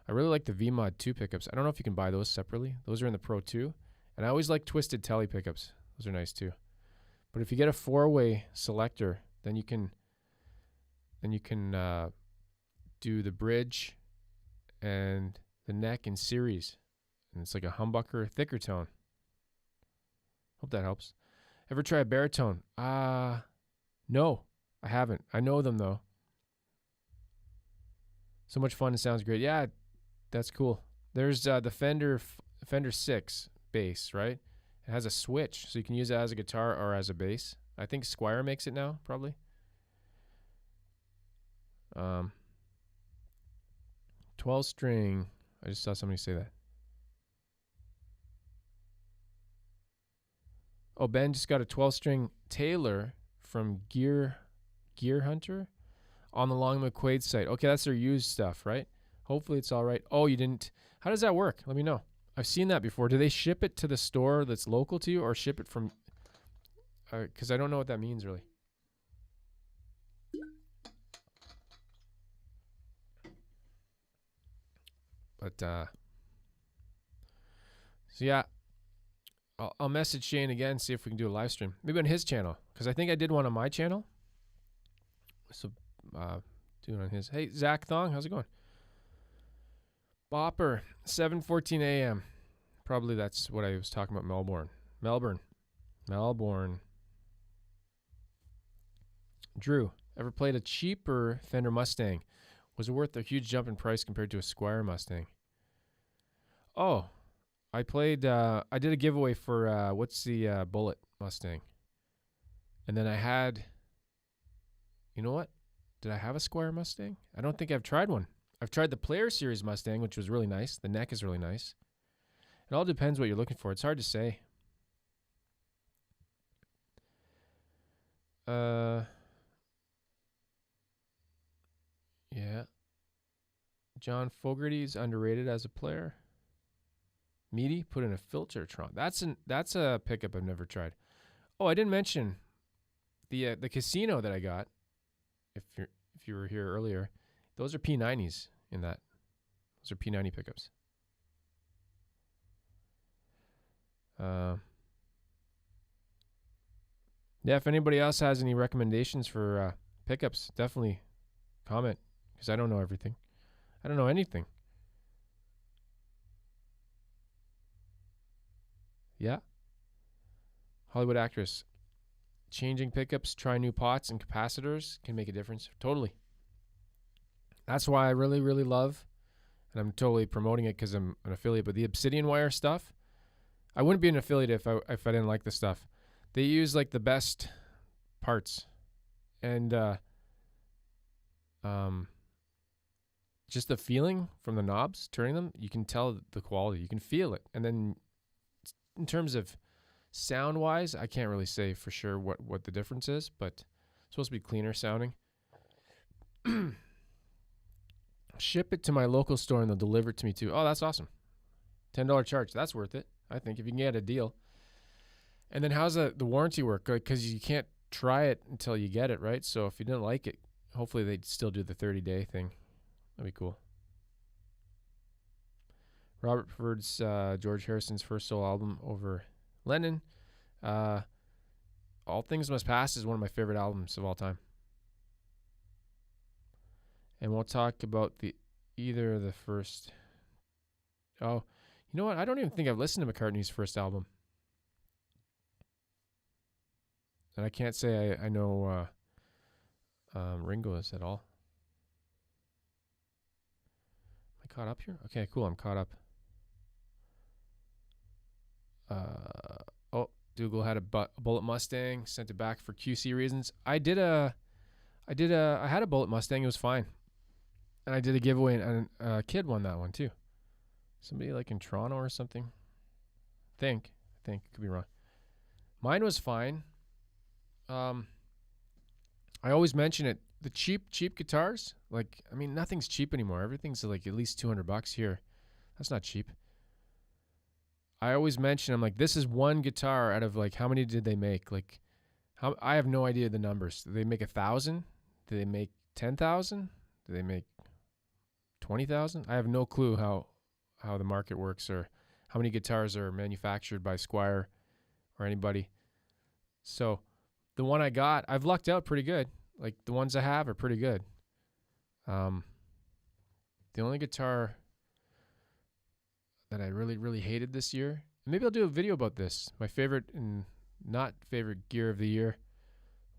I really like the VMod 2 pickups. I don't know if you can buy those separately. Those are in the Pro 2. And I always like twisted telly pickups. Those are nice too. But if you get a 4-way selector, then you can do the bridge and the neck in series. And it's like a humbucker, thicker tone. Hope that helps. Ever try a baritone? No, I haven't. I know them though. So much fun. It sounds great. Yeah, that's cool. There's the Fender 6 bass, right? It has a switch, so you can use it as a guitar or as a bass. I think Squier makes it now, probably. 12-string. I just saw somebody say that. Oh, Ben just got a 12-string Taylor from Gear Hunter on the Long McQuaid site. Okay, that's their used stuff, right? Hopefully it's all right. Oh, you didn't. How does that work? Let me know. I've seen that before. Do they ship it to the store that's local to you or ship it from... Because I don't know what that means, really. But, so yeah. I'll message Shane again, see if we can do a live stream. Maybe on his channel, because I think I did one on my channel. So, do it on his. Hey, Zach Thong, how's it going? Bopper, 7:14 a.m. Probably that's what I was talking about. Melbourne. Drew, ever played a cheaper Fender Mustang? Was it worth a huge jump in price compared to a Squier Mustang? Oh, I played, I did a giveaway for, what's the Bullet Mustang? And then I had, you know what? Did I have a Squier Mustang? I don't think I've tried one. I've tried the Player Series Mustang, which was really nice. The neck is really nice. It all depends what you're looking for. It's hard to say. Yeah. John Fogerty's underrated as a player. Meaty, put in a Filtertron. That's a pickup I've never tried. Oh, I didn't mention the Casino that I got. If you were here earlier, those are P90s in that. Those are P90 pickups. Yeah, if anybody else has any recommendations for pickups, definitely comment, because I don't know everything. I don't know anything. Yeah. Hollywood actress. Changing pickups, try new pots and capacitors can make a difference. Totally. That's why I really, really love, and I'm totally promoting it because I'm an affiliate, but the Obsidian Wire stuff, I wouldn't be an affiliate if I didn't like the stuff. They use like the best parts. And just the feeling from the knobs, turning them, you can tell the quality. You can feel it. And then in terms of sound-wise, I can't really say for sure what the difference is, but it's supposed to be cleaner sounding. Ship it to my local store and they'll deliver it to me too. Oh, that's awesome. $10 charge. That's worth it. I think, if you can get a deal. And then how's the warranty work? Because you can't try it until you get it, right? So if you didn't like it, hopefully they'd still do the 30-day thing. That'd be cool. Robert prefers George Harrison's first solo album over Landon. All Things Must Pass is one of my favorite albums of all time. And we'll talk about either the first. Oh, you know what? I don't even think I've listened to McCartney's first album. And I can't say I know Ringo's at all. Am I caught up here? Okay, cool. I'm caught up. Dougal had a Bullet Mustang, sent it back for QC reasons. I had a Bullet Mustang. It was fine. And I did a giveaway, and a kid won that one too. Somebody like in Toronto or something. I think. Could be wrong. Mine was fine. I always mention it. The cheap guitars, like, I mean, nothing's cheap anymore. Everything's like at least $200 here. That's not cheap. I always mention, I'm like, this is one guitar out of like, how many did they make? Like, I have no idea the numbers. Do they make 1,000? Do they make 10,000? Do they make 20,000? I have no clue how the market works or how many guitars are manufactured by Squier or anybody. So the one I got, I've lucked out pretty good. Like, the ones I have are pretty good. The only guitar that I really, really hated this year, and maybe I'll do a video about this, my favorite and not favorite gear of the year,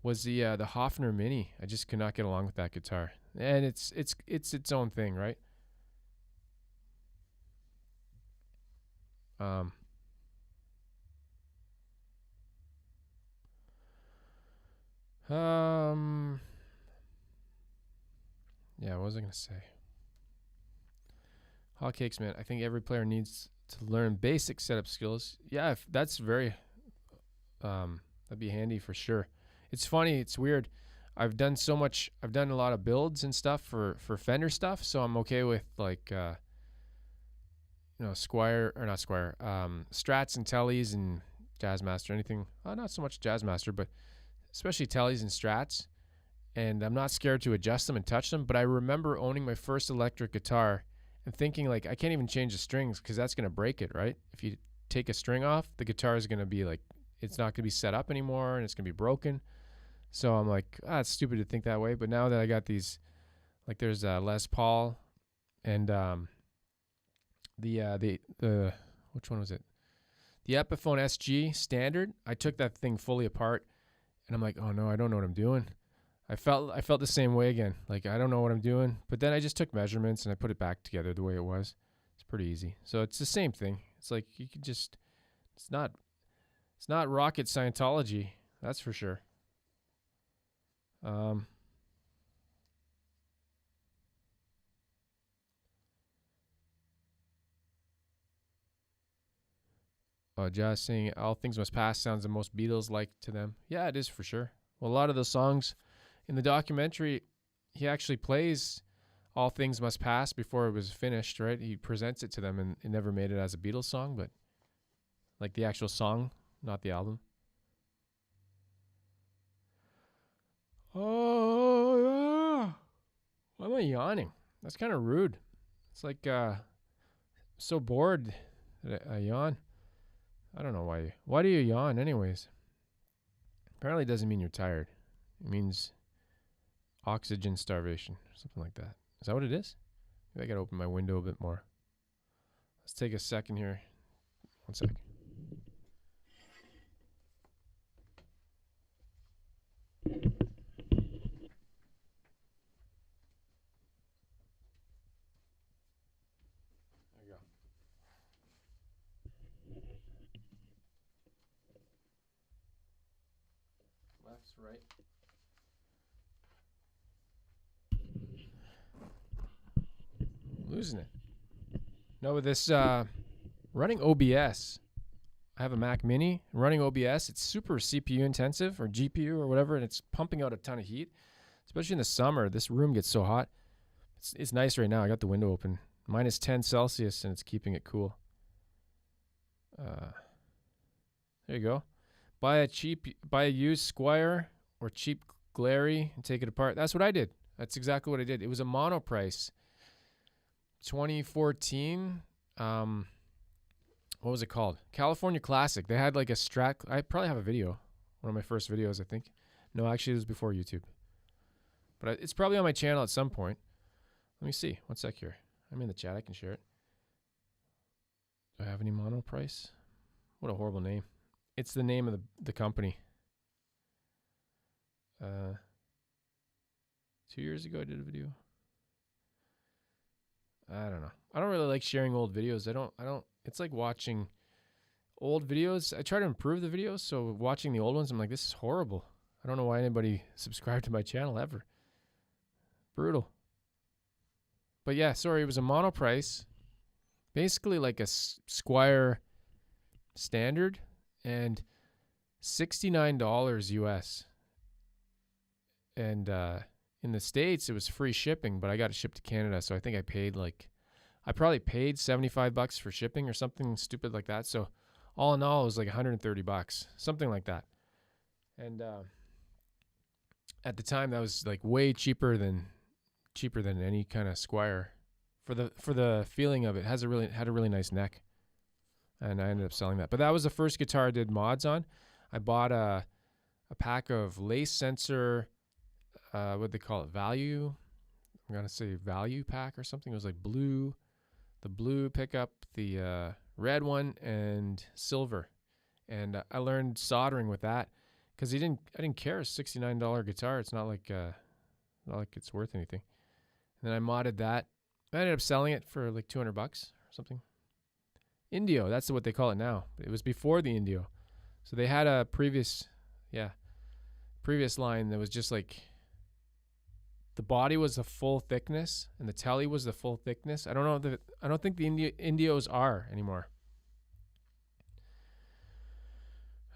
was the Hofner Mini. I just could not get along with that guitar. And it's its own thing, right? Yeah, what was I going to say? Hotcakes, man. I think every player needs to learn basic setup skills. Yeah, if that's very, that'd be handy for sure. It's funny. It's weird. I've done a lot of builds and stuff for Fender stuff. So I'm okay with like, Squier or not Squier, Strats and Tellys and Jazzmaster, anything. Not so much Jazzmaster, but especially Tellys and Strats. And I'm not scared to adjust them and touch them. But I remember owning my first electric guitar and thinking, like, I can't even change the strings because that's going to break it, right? If you take a string off, the guitar is going to be like, it's not going to be set up anymore and it's going to be broken. So I'm like, it's stupid to think that way. But now that I got these, like, there's Les Paul and the which one was it? The Epiphone SG Standard. I took that thing fully apart and I'm like, oh no, I don't know what I'm doing. I felt the same way again. Like, I don't know what I'm doing. But then I just took measurements and I put it back together the way it was. It's pretty easy. So it's the same thing. It's like you can just, it's not rocket Scientology. That's for sure. Jazz saying All Things Must Pass sounds the most Beatles-like to them. Yeah, it is for sure. Well, a lot of those songs in the documentary, he actually plays All Things Must Pass before it was finished, right? He presents it to them, and it never made it as a Beatles song, but like the actual song, not the album. Oh, yeah. Why am I yawning? That's kind of rude. It's like, so bored that I yawn. I don't know why. Why do you yawn anyways? Apparently it doesn't mean you're tired. It means oxygen starvation, something like that. Is that what it is? Maybe I got to open my window a bit more. Let's take a second here. 1 sec. Left's right. Losing it. No, with this running OBS, I have a Mac Mini running OBS. It's super CPU intensive, or GPU or whatever, and it's pumping out a ton of heat. Especially in the summer, this room gets so hot. It's nice right now. I got the window open. -10 Celsius, and it's keeping it cool. There you go. Buy a used Squire or cheap Glary and take it apart. That's what I did. That's exactly what I did. It was a mono price. 2014. What was it called? California Classic. They had like a Strat. I probably have a video. One of my first videos, I think. No, actually, it was before YouTube. But it's probably on my channel at some point. Let me see. One sec here. I'm in the chat. I can share it. Do I have any mono price? What a horrible name. It's the name of the company. 2 years ago, I did a video. I don't know. I don't really like sharing old videos. I don't. It's like watching old videos. I try to improve the videos. So watching the old ones, I'm like, this is horrible. I don't know why anybody subscribed to my channel ever. Brutal. But yeah, sorry, it was a mono price. Basically like a Squire Standard and $69 US. And in the States, it was free shipping, but I got it shipped to Canada. So I think I probably paid $75 for shipping or something stupid like that. So all in all, it was like $130, something like that. And at the time, that was like way cheaper than any kind of Squire. For the feeling of it, had a really nice neck, and I ended up selling that. But that was the first guitar I did mods on. I bought a pack of lace sensor. What they call it, value. I'm gonna say value pack or something. It was like blue, the blue pickup, the red one, and silver. And I learned soldering with that because I didn't care. A $69 guitar. It's not like it's worth anything. And then I modded that. I ended up selling it for like $200 or something. Indio, that's what they call it now. It was before the Indio. So they had a previous line that was just like, the body was the full thickness and the telly was the full thickness. I don't think the Indios are anymore.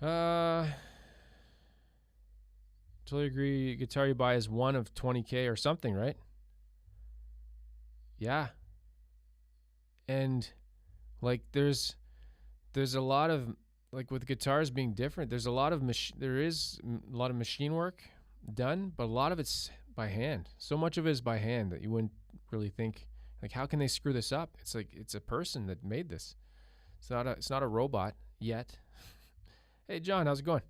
Totally agree. Guitar you buy is one of 20K or something, right? Yeah. And like there's a lot of, like with guitars being different, there is a lot of machine work done, but a lot of it's by hand. So much of it is by hand that you wouldn't really think, like, how can they screw this up? It's like it's a person that made this. It's not a robot yet. Hey John, how's it going?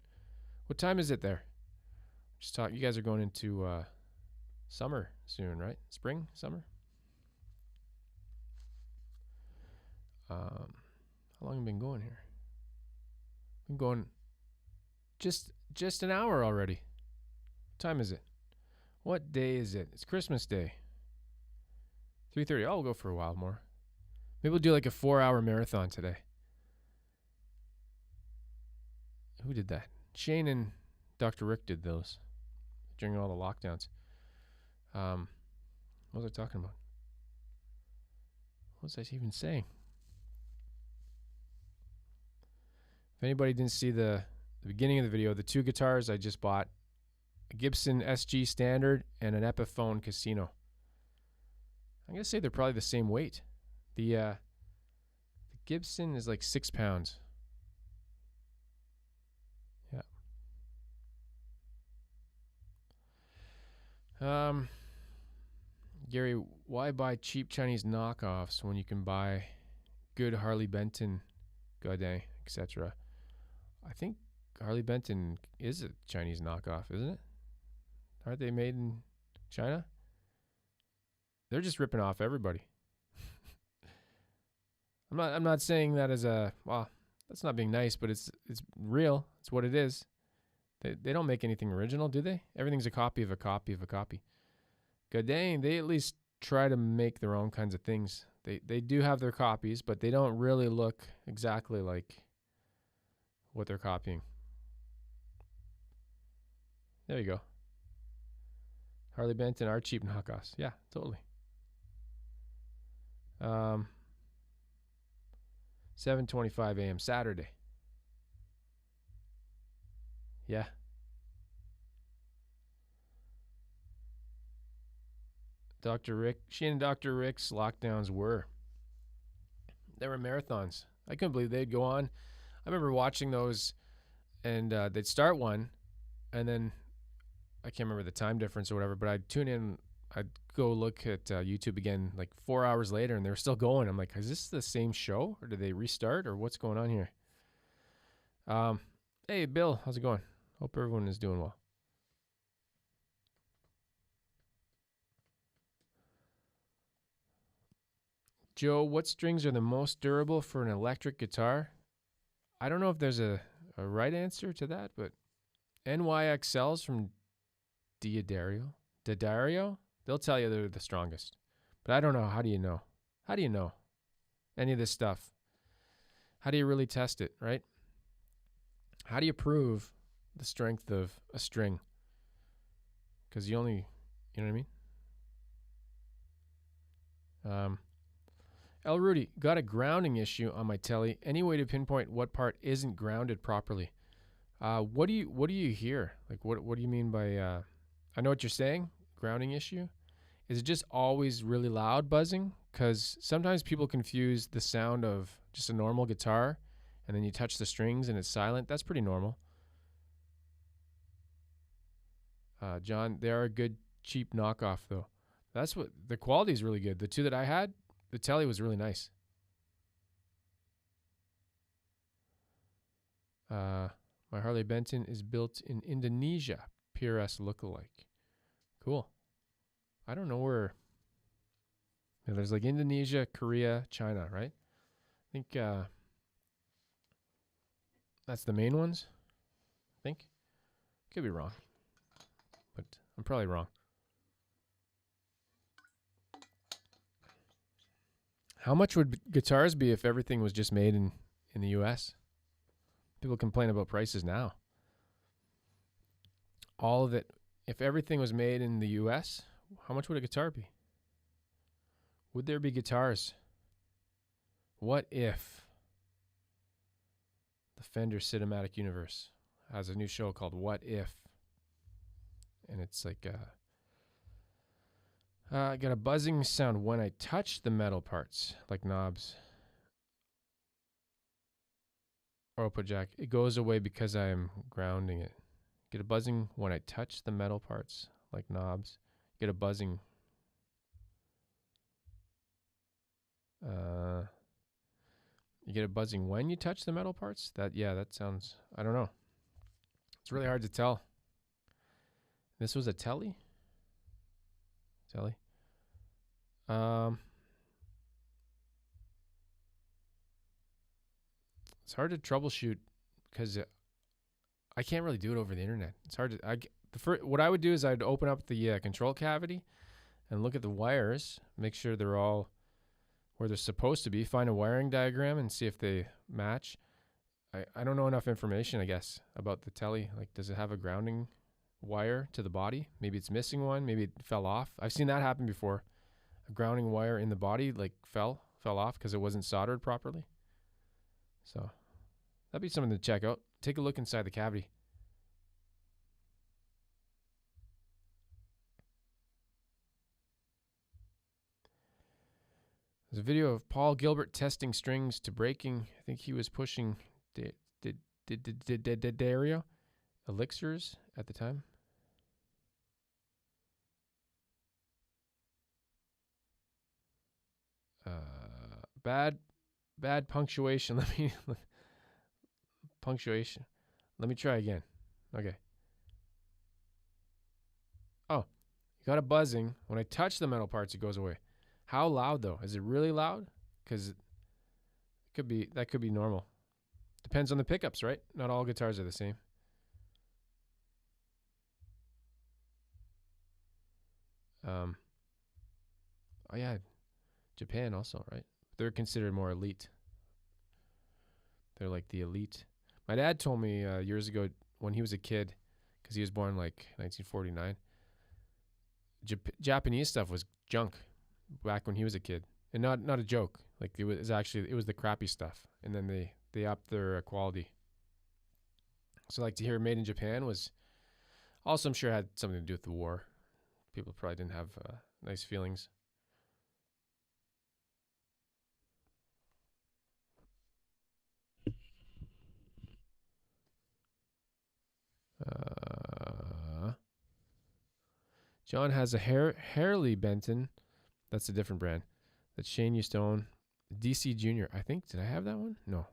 What time is it there? Just talk. You guys are going into summer soon, right? Spring, summer. How long have you been going here? Been going just an hour already. What time is it? What day is it? It's Christmas Day. 3:30. I'll go for a while more. Maybe we'll do like a 4-hour marathon today. Who did that? Shane and Dr. Rick did those during all the lockdowns. What was I talking about? What was I even saying? If anybody didn't see the beginning of the video, the two guitars I just bought, a Gibson SG Standard and an Epiphone Casino. I'm going to say they're probably the same weight. The Gibson is like 6 pounds. Yeah. Gary, why buy cheap Chinese knockoffs when you can buy good Harley Benton, Godin, etc.? I think Harley Benton is a Chinese knockoff, isn't it? Aren't they made in China? They're just ripping off everybody. I'm not saying that as a, well, that's not being nice, but it's real. It's what it is. They don't make anything original, do they? Everything's a copy of a copy of a copy. Godin, they at least try to make their own kinds of things. They do have their copies, but they don't really look exactly like what they're copying. There you go. Harley Benton are cheap knockoffs. Yeah, totally. 7:25 a.m. Saturday. Yeah. Dr. Rick, Shane and Dr. Rick's lockdowns were. They were marathons. I couldn't believe they'd go on. I remember watching those, and they'd start one, and then I can't remember the time difference or whatever, but I'd tune in. I'd go look at YouTube again like 4 hours later, and they were still going. I'm like, is this the same show, or did they restart, or what's going on here? Hey, Bill, how's it going? Hope everyone is doing well. Joe, what strings are the most durable for an electric guitar? I don't know if there's a right answer to that, but NYXLs from D'Addario, they'll tell you they're the strongest. But I don't know. How do you know? How do you know any of this stuff? How do you really test it, right? How do you prove the strength of a string? Because you know what I mean? El Rudy, got a grounding issue on my telly. Any way to pinpoint what part isn't grounded properly? What do you hear? Like what do you mean by I know what you're saying, grounding issue. Is it just always really loud buzzing? Because sometimes people confuse the sound of just a normal guitar and then you touch the strings and it's silent. That's pretty normal. John, they are a good cheap knockoff though. That's what the quality is really good. The two that I had, the telly was really nice. My Harley Benton is built in Indonesia. PRS lookalike. Cool. I don't know where. Yeah, there's like Indonesia, Korea, China, right? I think that's the main ones. I think. Could be wrong. But I'm probably wrong. How much would guitars be if everything was just made in the US? People complain about prices now. All of it, if everything was made in the US, how much would a guitar be? Would there be guitars? What if the Fender Cinematic Universe has a new show called What If? And it's like I got a buzzing sound when I touch the metal parts, like knobs. Or output jack. It goes away because I'm grounding it. Get a buzzing when I touch the metal parts, like knobs. Get a buzzing. You get a buzzing when you touch the metal parts? That sounds, I don't know. It's really hard to tell. This was a telly? Telly. It's hard to troubleshoot because I can't really do it over the internet. It's hard to. What I would do is I'd open up the control cavity and look at the wires, make sure they're all where they're supposed to be. Find a wiring diagram and see if they match. I don't know enough information, I guess, about the telly. Like, does it have a grounding wire to the body? Maybe it's missing one. Maybe it fell off. I've seen that happen before. A grounding wire in the body like fell off because it wasn't soldered properly. So that'd be something to check out. Take a look inside the cavity. There's a video of Paul Gilbert testing strings to breaking. I think he was pushing D'Addario elixirs at the time. Bad punctuation. Punctuation. Let me try again. Okay. Oh, you got a buzzing. When I touch the metal parts, it goes away. How loud though? Is it really loud? Because that could be normal. Depends on the pickups, right? Not all guitars are the same. Oh yeah, Japan also, right? They're considered more elite. They're like the elite. My dad told me years ago when he was a kid, because he was born like 1949, Japanese stuff was junk back when he was a kid, and not a joke. Like it was the crappy stuff, and then they upped their quality. So like to hear made in Japan was also, I'm sure, had something to do with the war. People probably didn't have nice feelings. John has a Harley Benton. That's a different brand that Shane used to own. DC Junior. I think, did I have that one? No.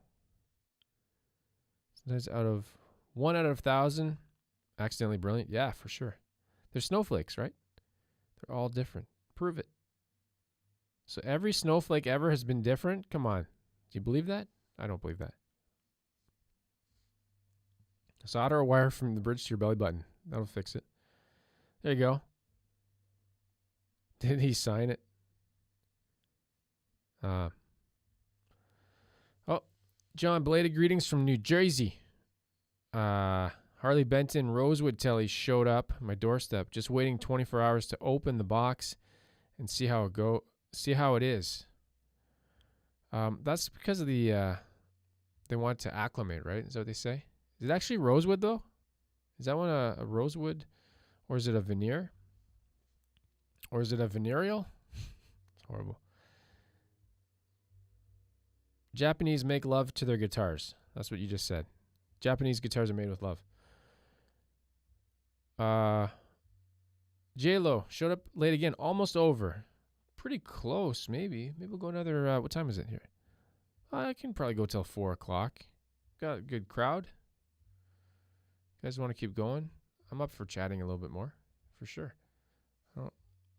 That's out of 1 out of 1,000. Accidentally brilliant. Yeah, for sure. They're snowflakes, right? They're all different. Prove it. So every snowflake ever has been different? Come on. Do you believe that? I don't believe that. Solder a wire from the bridge to your belly button. That'll fix it. There you go. Did he sign it? Oh, John, belated greetings from New Jersey. Harley Benton Rosewood Telly showed up at my doorstep. Just waiting 24 hours to open the box and see how it is. That's because of the they want to acclimate, right? Is that what they say? Is it actually rosewood though? Is that one a rosewood, or is it a veneer? Or is it a venereal? It's horrible. Japanese make love to their guitars. That's what you just said. Japanese guitars are made with love. J-Lo showed up late again. Almost over. Pretty close, maybe. Maybe we'll go another... what time is it here? I can probably go till 4 o'clock. Got a good crowd. You guys want to keep going? I'm up for chatting a little bit more. For sure.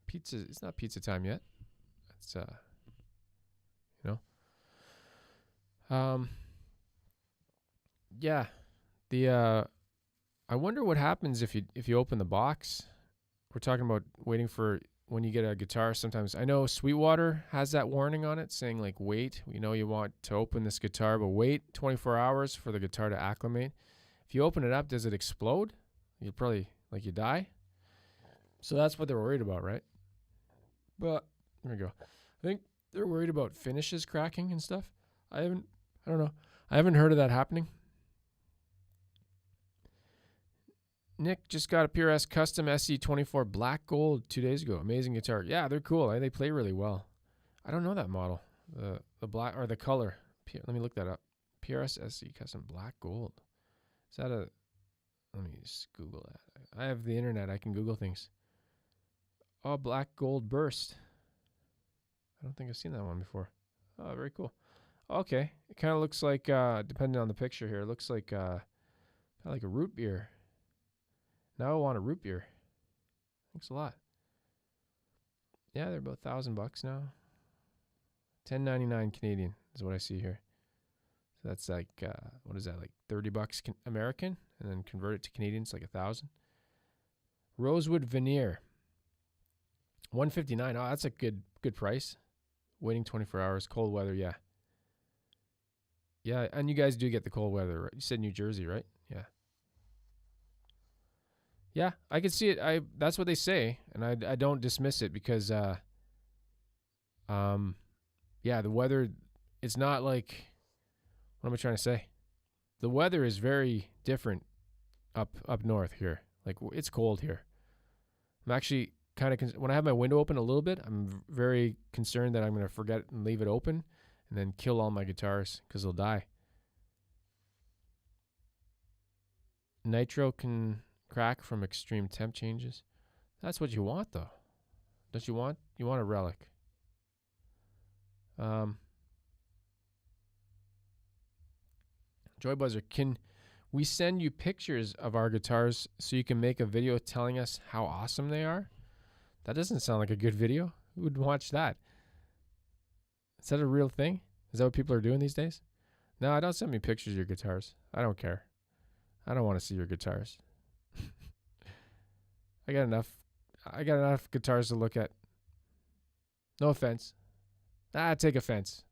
Pizza... It's not pizza time yet. It's, yeah, I wonder what happens if you open the box. We're talking about waiting for when you get a guitar. Sometimes I know Sweetwater has that warning on it saying like, wait, we know you want to open this guitar, but wait 24 hours for the guitar to acclimate. If you open it up, does it explode? You probably you die. So that's what they're worried about, right? But there we go. I think they're worried about finishes cracking and stuff. I don't know. I haven't heard of that happening. Nick just got a PRS Custom SE24 Black Gold 2 days ago. Amazing guitar. Yeah, they're cool. They play really well. I don't know that model. The black or the color. Let me look that up. PRS SE Custom Black Gold. Is that a... Let me just Google that. I have the internet. I can Google things. Oh, Black Goldburst. I don't think I've seen that one before. Oh, very cool. Okay. It kind of looks like, depending on the picture here, it looks like a root beer. Now I want a root beer. Thanks a lot. Yeah, they're about $1,000 now. $10.99 Canadian is what I see here. So that's like, what is that, like $30 American? And then convert it to Canadian, it's like 1,000. Rosewood veneer. $159. Oh, that's a good price. Waiting 24 hours. Cold weather, yeah. Yeah, and you guys do get the cold weather, right? You said New Jersey, right? Yeah. Yeah, I can see it. That's what they say, and I don't dismiss it because yeah, the weather, it's not like, what am I trying to say? The weather is very different up north here. Like, it's cold here. I'm actually kind of when I have my window open a little bit, I'm very concerned that I'm going to forget and leave it open and then kill all my guitars because they'll die. Nitro can crack from extreme temp changes. That's what you want, though. Don't you want? You want a relic. Joy Buzzer, can we send you pictures of our guitars so you can make a video telling us how awesome they are? That doesn't sound like a good video. Who would watch that? Is that a real thing? Is that what people are doing these days? No, don't send me pictures of your guitars. I don't care. I don't want to see your guitars. I got enough guitars to look at. No offense. Take offense.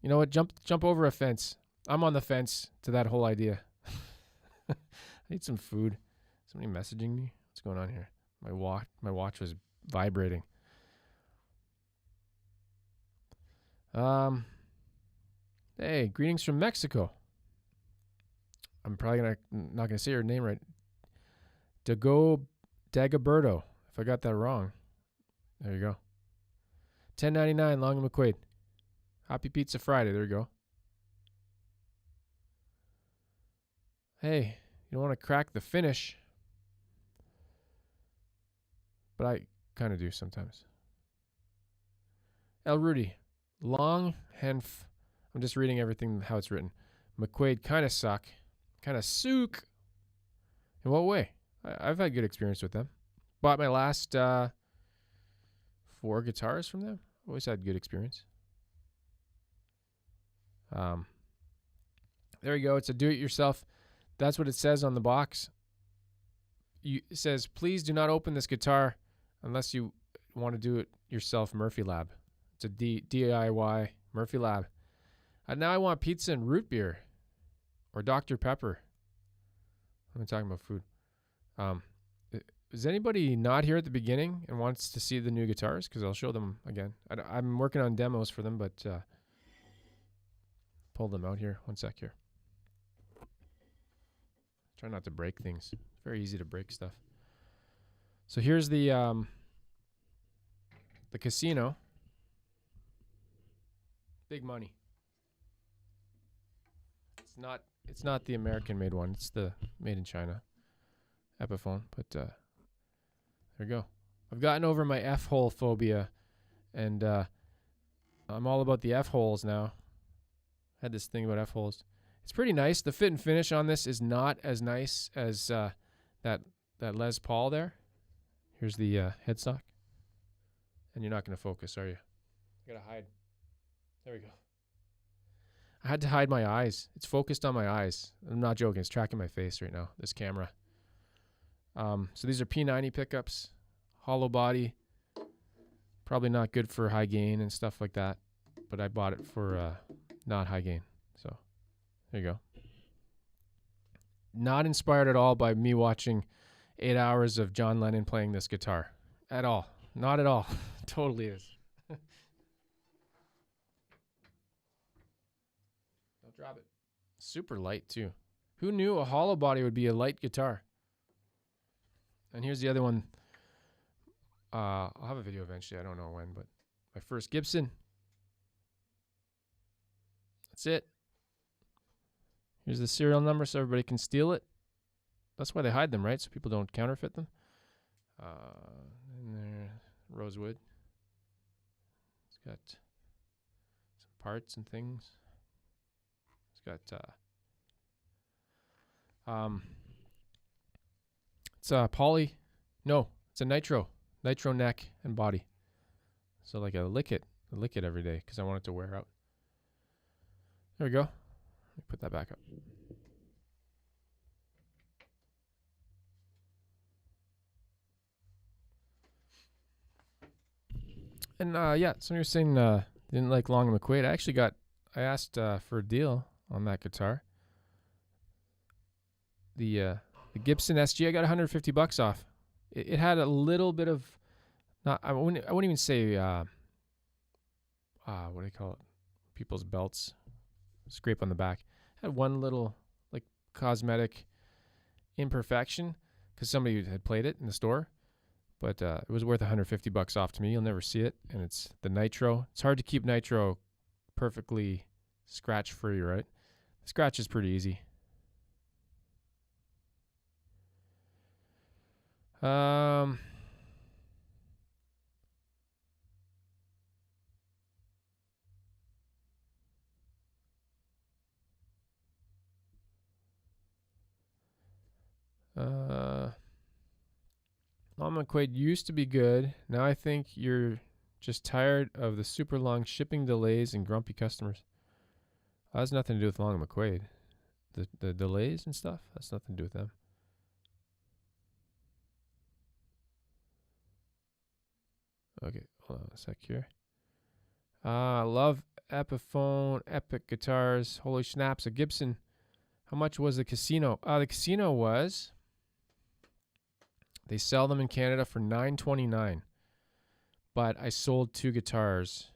You know what? Jump over a fence. I'm on the fence to that whole idea. I need some food. Somebody messaging me? What's going on here? My watch was vibrating. Hey, greetings from Mexico. I'm probably not gonna say your name right. Dagoberto. If I got that wrong. There you go. $10.99 Long and McQuaid. Happy Pizza Friday. There you go. Hey, you don't want to crack the finish. but I kind of do sometimes. El Rudy, long Henf. I'm just reading everything how it's written. McQuaid kind of suck, kind of sook. In what way? I've had good experience with them. Bought my last 4 guitars from them. Always had good experience. There you go. It's a do-it-yourself. That's what it says on the box. It says, please do not open this guitar unless you want to do it yourself, Murphy Lab. It's a DIY Murphy Lab. And now I want pizza and root beer or Dr. Pepper. I'm talking about food. Is anybody not here at the beginning and wants to see the new guitars? Because I'll show them again. I'm working on demos for them, but pull them out here. One sec here. Try not to break things. It's very easy to break stuff. So here's the Casino. Big money. It's not the American made one. It's the made in China Epiphone. But there you go. I've gotten over my F-hole phobia, and I'm all about the F-holes now. I had this thing about F-holes. It's pretty nice. The fit and finish on this is not as nice as that Les Paul there. Here's the headstock. And you're not going to focus, are you? You got to hide. There we go. I had to hide my eyes. It's focused on my eyes. I'm not joking. It's tracking my face right now, this camera. So these are P90 pickups. Hollow body. Probably not good for high gain and stuff like that. But I bought it for not high gain. So there you go. Not inspired at all by me watching 8 hours of John Lennon playing this guitar. At all. Not at all. Totally is. Don't drop it. Super light too. Who knew a hollow body would be a light guitar? And here's the other one. I'll have a video eventually. I don't know when, but my first Gibson. That's it. Here's the serial number so everybody can steal it. That's why they hide them, right? So people don't counterfeit them. And there, rosewood. It's got some parts and things. It's got it's a poly. No, it's a nitro neck and body. So like I lick it every day because I want it to wear out. There we go. Let me put that back up. And yeah, somebody was saying didn't like Long and McQuaid. I asked for a deal on that guitar. The Gibson SG, I got $150 off. It had a little bit of, I wouldn't even say what do you call it? People's belts, scrape on the back. It had one little like cosmetic imperfection because somebody had played it in the store. But it was worth $150 off to me. You'll never see it. And it's the nitro. It's hard to keep nitro perfectly scratch-free, right? The scratch is pretty easy. Long McQuaid used to be good. Now I think you're just tired of the super long shipping delays and grumpy customers. That has nothing to do with Long McQuaid. The delays and stuff, that's nothing to do with them. Okay, hold on a sec here. Love Epiphone, epic guitars. Holy snaps, a Gibson. How much was the Casino? The Casino was, they sell them in Canada for $9.29. But I sold 2 guitars.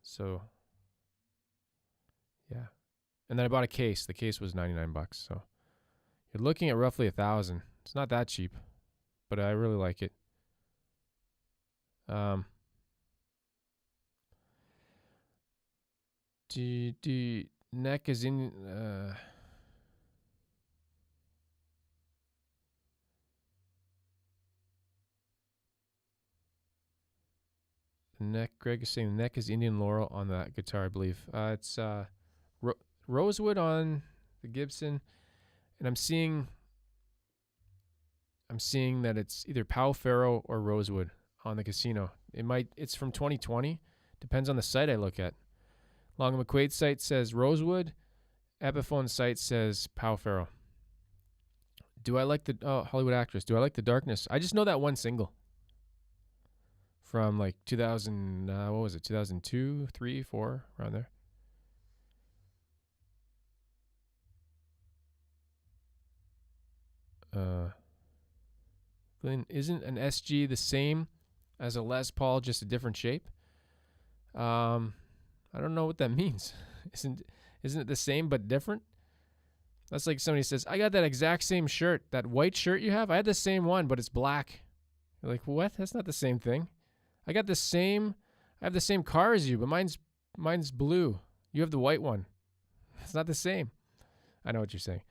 So, yeah. And then I bought a case. The case was $99. So, you're looking at roughly $1,000. It's not that cheap, but I really like it. The neck is in. neck. Greg is saying the neck is Indian Laurel on that guitar, I believe. It's rosewood on the Gibson, and I'm seeing that it's either Pau Ferro or rosewood on the Casino. It's from 2020. Depends on the site I look at. Long McQuaid site says rosewood. Epiphone site says Pau Ferro. Do I like the Hollywood Actress? Do I like the Darkness? I just know that one single from like 2000. What was it? 2002, 3, 4, around there. Glenn, isn't an SG the same as a Les Paul, just a different shape? I don't know what that means. Isn't it the same but different? That's like somebody says, I got that exact same shirt, that white shirt you have. I had the same one, but it's black. You're like, what? That's not the same thing. I have the same car as you, but mine's blue. You have the white one. It's not the same. I know what you're saying.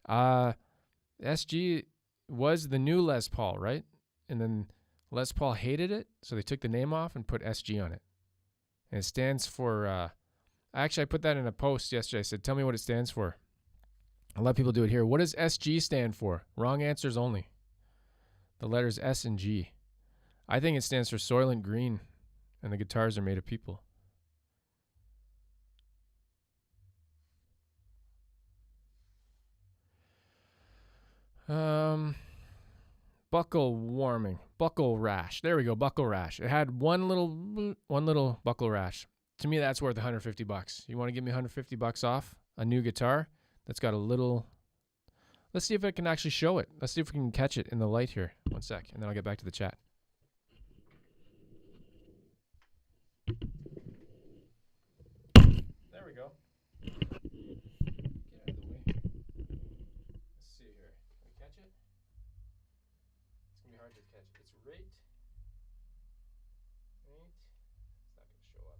SG was the new Les Paul, right? And then Les Paul hated it, so they took the name off and put SG on it. And it stands for, actually, I put that in a post yesterday. I said, tell me what it stands for. I'll let people do it here. What does SG stand for? Wrong answers only. The letters S and G. I think it stands for Soylent Green, and the guitars are made of people. Buckle rash. There we go, buckle rash. It had one little buckle rash. To me, that's worth $150. You want to give me $150 off a new guitar that's got a little... Let's see if I can actually show it. Let's see if we can catch it in the light here. One sec, and then I'll get back to the chat. There we go. Get out of the way. Let's see here. Can we catch it? It's going to be hard to catch. It's right. It's not going to show up.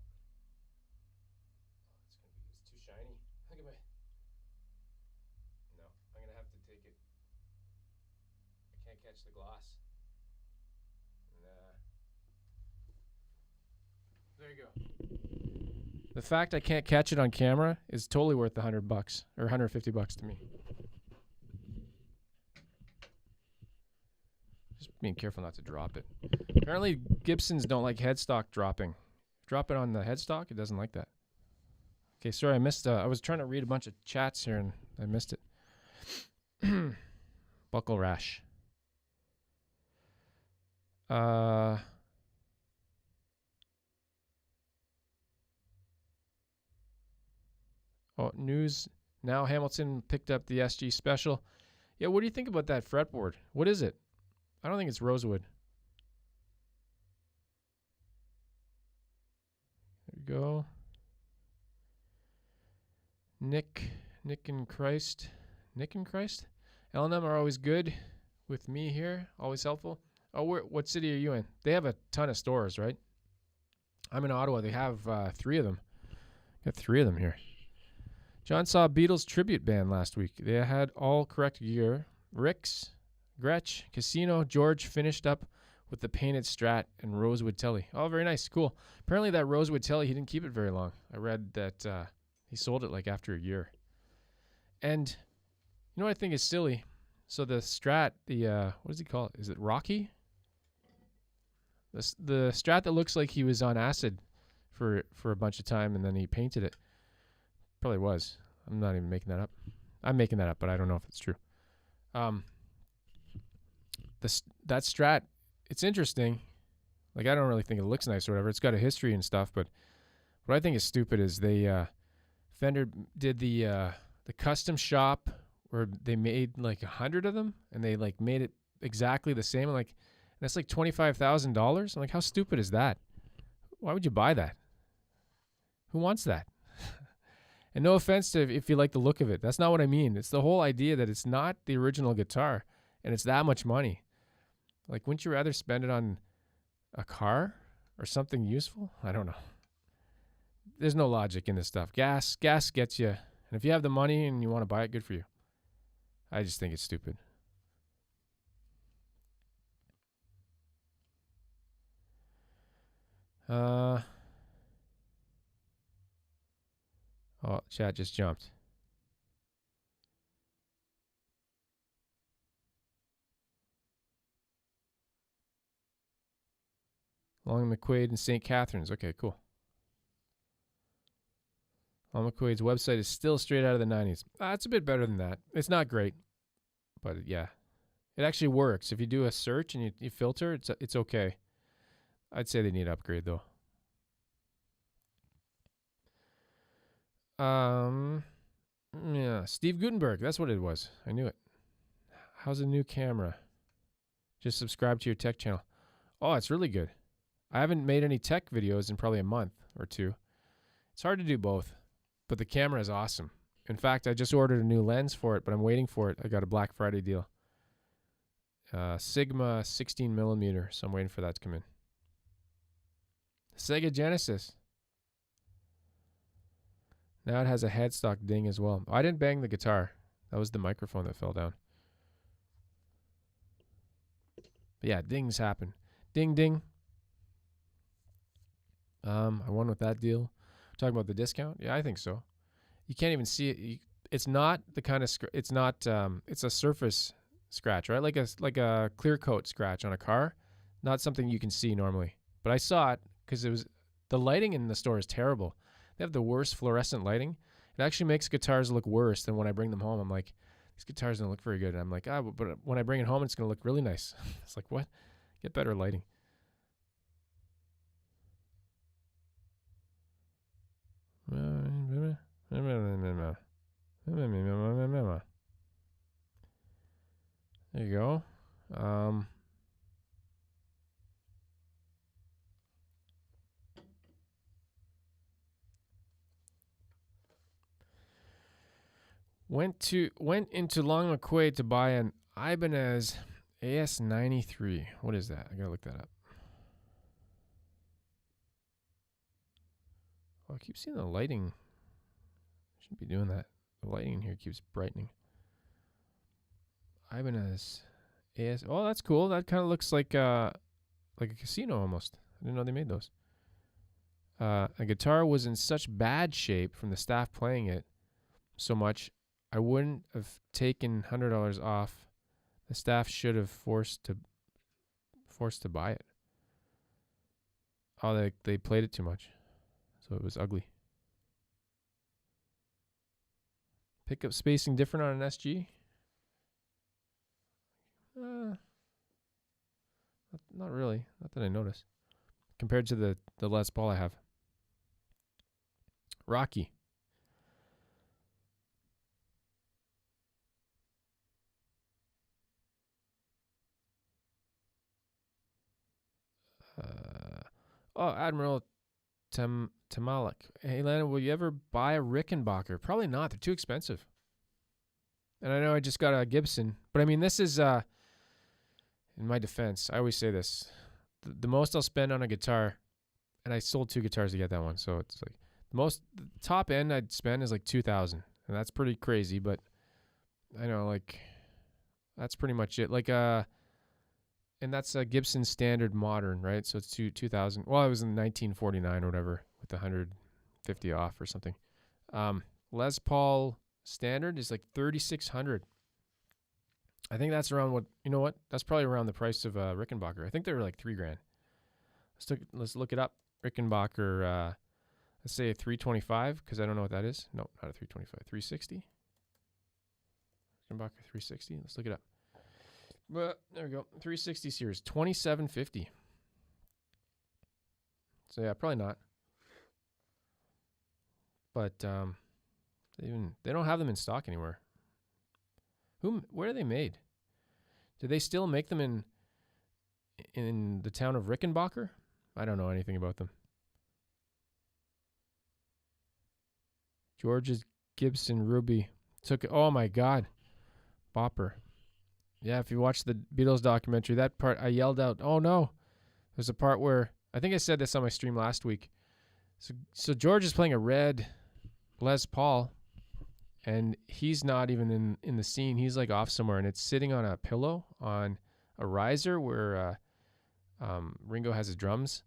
It's too shiny. Look at my... No, I'm going to have to take it. I can't catch the gloss. Nah. There you go. The fact I can't catch it on camera is totally worth the $100 or $150 to me. Just being careful not to drop it. Apparently, Gibsons don't like headstock dropping. Drop it on the headstock, it doesn't like that. Okay, sorry, I missed. I was trying to read a bunch of chats here and I missed it. Buckle rash. Oh, news now. Hamilton picked up the SG Special. Yeah, what do you think about that fretboard? What is it? I don't think it's rosewood. There we go. Nick and Christ. L&M are always good with me here. Always helpful. Oh, what city are you in? They have a ton of stores, right? I'm in Ottawa. They have 3 of them. Got 3 of them here. John saw a Beatles tribute band last week. They had all correct gear. Rick's, Gretsch, Casino, George finished up with the painted Strat and rosewood telly. Oh, very nice. Cool. Apparently that rosewood telly, he didn't keep it very long. I read that he sold it like after a year. And you know what I think is silly? So the Strat, what does he call it? Is it Rocky? The Strat that looks like he was on acid for a bunch of time and then he painted it. Probably was. I'm not even making that up. I'm making that up, but I don't know if it's true. That Strat, it's interesting. Like, I don't really think it looks nice or whatever. It's got a history and stuff, but what I think is stupid is Fender did the custom shop where they made like 100 of them and they like made it exactly the same. And that's like $25,000. I'm like, how stupid is that? Why would you buy that? Who wants that? And no offense to if you like the look of it. That's not what I mean. It's the whole idea that it's not the original guitar and it's that much money. Like, wouldn't you rather spend it on a car or something useful? I don't know. There's no logic in this stuff. Gas gets you. And if you have the money and you want to buy it, good for you. I just think it's stupid. Oh, chat just jumped. Long McQuaid and St. Catharines. Okay, cool. Long McQuaid's website is still straight out of the 90s. It's a bit better than that. It's not great, but yeah. It actually works. If you do a search and you filter, it's okay. I'd say they need to upgrade, though. Yeah, Steve Gutenberg. That's what it was. I knew it. How's a new camera? Just subscribe to your tech channel. Oh, it's really good. I haven't made any tech videos in probably a month or two. It's hard to do both, but the camera is awesome. In fact, I just ordered a new lens for it, but I'm waiting for it. I got a Black Friday deal. Sigma 16 millimeter, so I'm waiting for that to come in. Sega Genesis. Now it has a headstock ding as well. I didn't bang the guitar. That was the microphone that fell down. But yeah, dings happen. Ding, ding. I won with that deal. Talking about the discount? Yeah, I think so. You can't even see it. It's not the kind of it's not it's a surface scratch, right? Like a clear coat scratch on a car. Not something you can see normally. But I saw it because the lighting in the store is terrible. They have the worst fluorescent lighting. It actually makes guitars look worse than when I bring them home. I'm like, these guitars don't look very good. And I'm like, but when I bring it home, it's going to look really nice. It's like, what? Get better lighting. There you go. Went into Long McQuaid to buy an Ibanez AS93. What is that? I gotta look that up. Oh, I keep seeing the lighting. I shouldn't be doing that. The lighting in here keeps brightening. Ibanez AS. Oh, that's cool. That kind of looks like a casino almost. I didn't know they made those. A guitar was in such bad shape from the staff playing it so much, I wouldn't have taken $100 off. The staff should have forced to buy it. Oh, they played it too much, so it was ugly. Pickup spacing different on an SG? Not really. Not that I noticed. Compared to the Les Paul I have. Rocky. Admiral Tamalik. Hey, Landon, will you ever buy a Rickenbacker? Probably not. They're too expensive. And I know I just got a Gibson, but I mean, this is, in my defense, I always say this. The most I'll spend on a guitar, and I sold 2 guitars to get that one, so it's like, the top end I'd spend is like $2,000, and that's pretty crazy, but I know, like, that's pretty much it. Like, and that's a Gibson Standard Modern, right? So it's 2,000. Well, it was in 1949 or whatever with 150 off or something. Les Paul Standard is like 3,600. I think that's around that's probably around the price of Rickenbacker. I think they were like $3,000. Let's look it up. Rickenbacker, let's say a 325 because I don't know what that is. No, not a 325. 360. Rickenbacker 360. Let's look it up. But there we go. 360 series, 2750. So yeah, probably not. But they don't have them in stock anywhere. Where are they made? Do they still make them in the town of Rickenbacker? I don't know anything about them. George's Gibson Ruby oh my God, bopper. Yeah, if you watch the Beatles documentary, that part I yelled out, "Oh no!" There's a part where I think I said this on my stream last week. So George is playing a red Les Paul, and he's not even in the scene. He's like off somewhere, and it's sitting on a pillow on a riser where Ringo has his drums,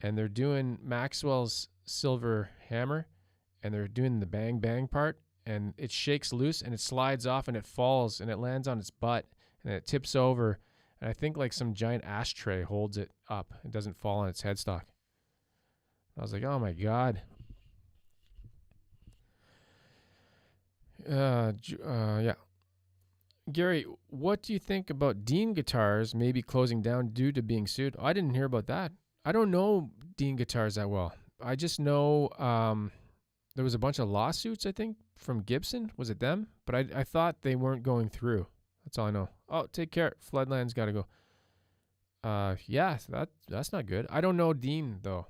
and they're doing Maxwell's silver hammer, and they're doing the bang bang part, and it shakes loose and it slides off and it falls and it lands on its butt and it tips over, and I think like some giant ashtray holds it up. It doesn't fall on its headstock. I was like, oh my God. Yeah. Gary, what do you think about Dean Guitars maybe closing down due to being sued? I didn't hear about that. I don't know Dean Guitars that well. I just know there was a bunch of lawsuits, I think, from Gibson. Was it them? But I thought they weren't going through. That's all I know. Oh, take care. Floodland's got to go. Yeah, that's not good. I don't know Dean, though.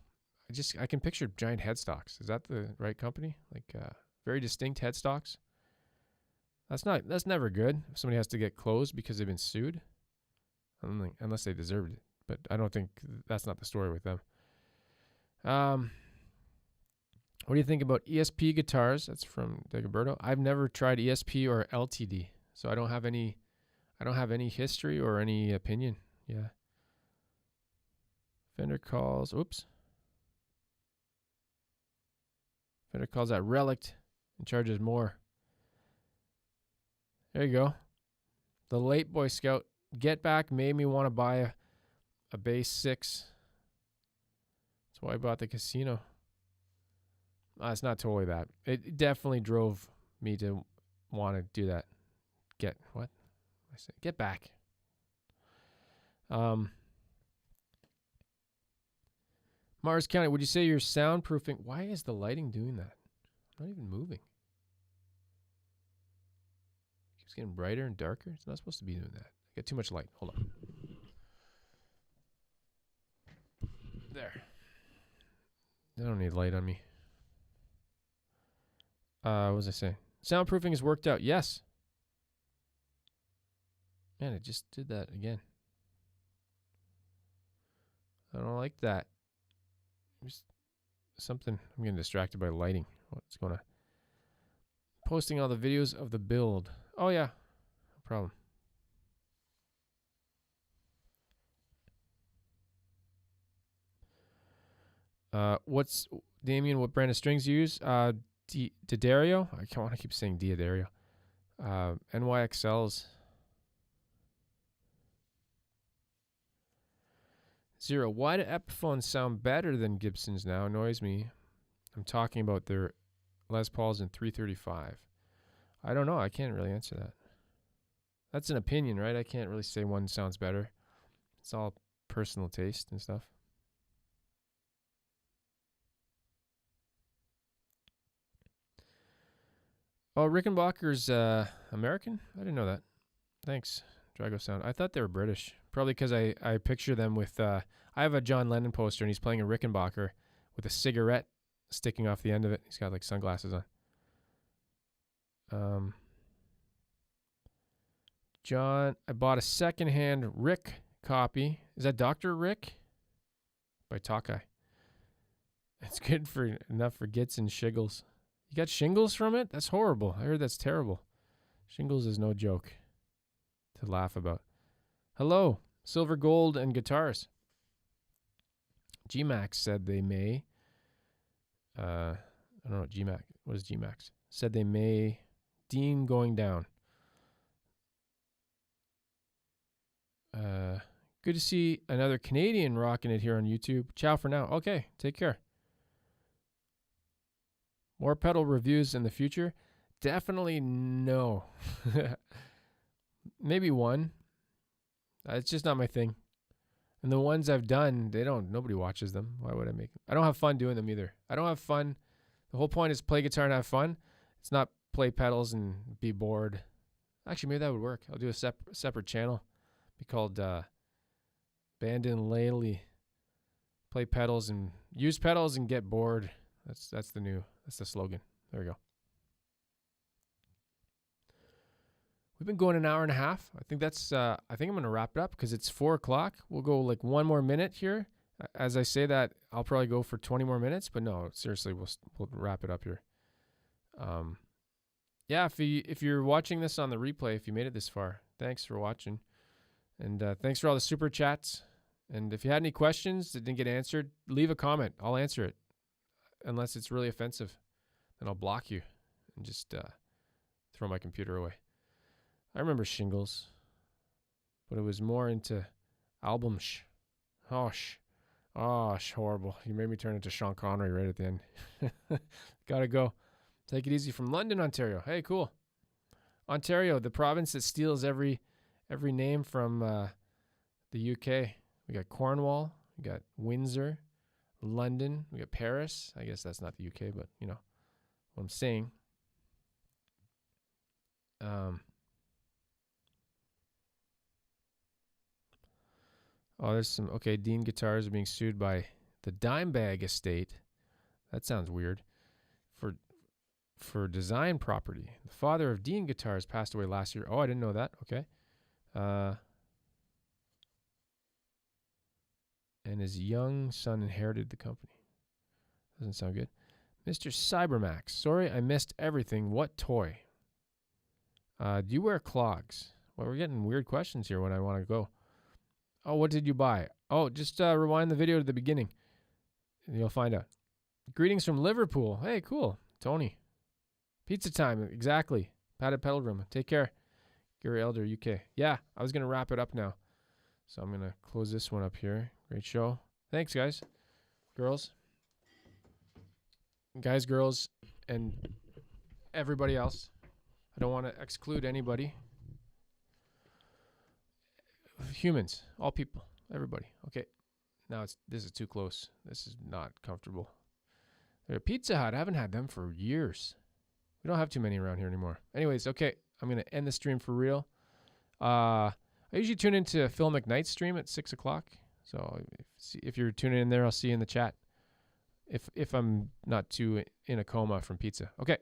I can picture giant headstocks. Is that the right company? Like very distinct headstocks? That's never good if somebody has to get closed because they've been sued. Unless they deserved it. But I don't think that's not the story with them. What do you think about ESP guitars? That's from Dagoberto. I've never tried ESP or LTD, so I don't have any history or any opinion. Yeah. Fender calls that relict and charges more. There you go. The late Boy Scout Get Back made me want to buy a bass 6. That's why I bought the Casino. It's not totally that. It definitely drove me to want to do that. Get back. Mars County, would you say you're soundproofing? Why is the lighting doing that? I'm not even moving. It's getting brighter and darker. It's not supposed to be doing that. I got too much light. Hold on. There. I don't need light on me. What was I saying? Soundproofing has worked out. Yes. Man, it just did that again. I don't like that. Just something. I'm getting distracted by lighting. What's going on? Posting all the videos of the build. Oh, yeah. No problem. What's Damien? What brand of strings you use? D'Addario. I can't want to keep saying D'Addario. NYXLs. Zero. Why do Epiphones sound better than Gibsons now? Annoys me. I'm talking about their Les Pauls in 335. I don't know. I can't really answer that. That's an opinion, right? I can't really say one sounds better. It's all personal taste and stuff. Oh, Rickenbacker's American? I didn't know that. Thanks, Drago Sound. I thought they were British. Probably because I picture them with... I have a John Lennon poster, and he's playing a Rickenbacker with a cigarette sticking off the end of it. He's got, like, sunglasses on. John, I bought a secondhand Rick copy. Is that Dr. Rick? By Takai. It's good for enough for gits and shiggles. You got shingles from it? That's horrible. I heard that's terrible. Shingles is no joke to laugh about. Hello, Silver, Gold, and Guitars. GMAX said they may. I don't know what GMAX. What is GMAX? Said they may. Dean going down. Good to see another Canadian rocking it here on YouTube. Ciao for now. Okay, take care. More pedal reviews in the future? Definitely no. Maybe one. It's just not my thing. And the ones I've done, nobody watches them. Why would I make them? I don't have fun doing them either. I don't have fun. The whole point is play guitar and have fun. It's not play pedals and be bored. Actually, maybe that would work. I'll do a separate channel. Be called Bandin Lately. Play pedals and use pedals and get bored. That's the slogan. There we go. We've been going an hour and a half. I think I'm going to wrap it up because it's 4:00. We'll go like one more minute here. As I say that, I'll probably go for 20 more minutes, but no, seriously, we'll wrap it up here. Yeah, if you're watching this on the replay, if you made it this far, thanks for watching. And thanks for all the super chats And if you had any questions that didn't get answered, leave a comment. I'll answer it. Unless it's really offensive, then I'll block you and just throw my computer away. I remember Shingles, but it was more into albums. Horrible. You made me turn into Sean Connery right at the end. Gotta go. Take it easy from London, Ontario. Hey, cool. Ontario, the province that steals every name from the UK. We got Cornwall. We got Windsor. London. We got Paris. I guess that's not the UK, but you know what I'm saying. Oh, there's some. Okay, Dean Guitars are being sued by the Dimebag Estate. That sounds weird. For design property. The father of Dean Guitars passed away last year. Oh, I didn't know that. Okay. And his young son inherited the company. Doesn't sound good. Mr. Cybermax. Sorry, I missed everything. What toy? Do you wear clogs? Well, we're getting weird questions here when I want to go. Oh, what did you buy? Oh, just rewind the video to the beginning. And you'll find out. Greetings from Liverpool. Hey, cool. Tony. Pizza time. Exactly. Padded Pedal Room. Take care. Gary Elder, UK. Yeah, I was going to wrap it up now. So I'm going to close this one up here. Great show. Thanks, guys. Girls. Guys, girls, and everybody else. I don't want to exclude anybody. Humans. All people. Everybody. Okay. Now this is too close. This is not comfortable. They're Pizza Hut. I haven't had them for years. We don't have too many around here anymore. Anyways, okay. I'm going to end the stream for real. I usually tune into Phil McKnight's stream at 6 o'clock. So if you're tuning in there, I'll see you in the chat. If I'm not too in a coma from pizza. Okay.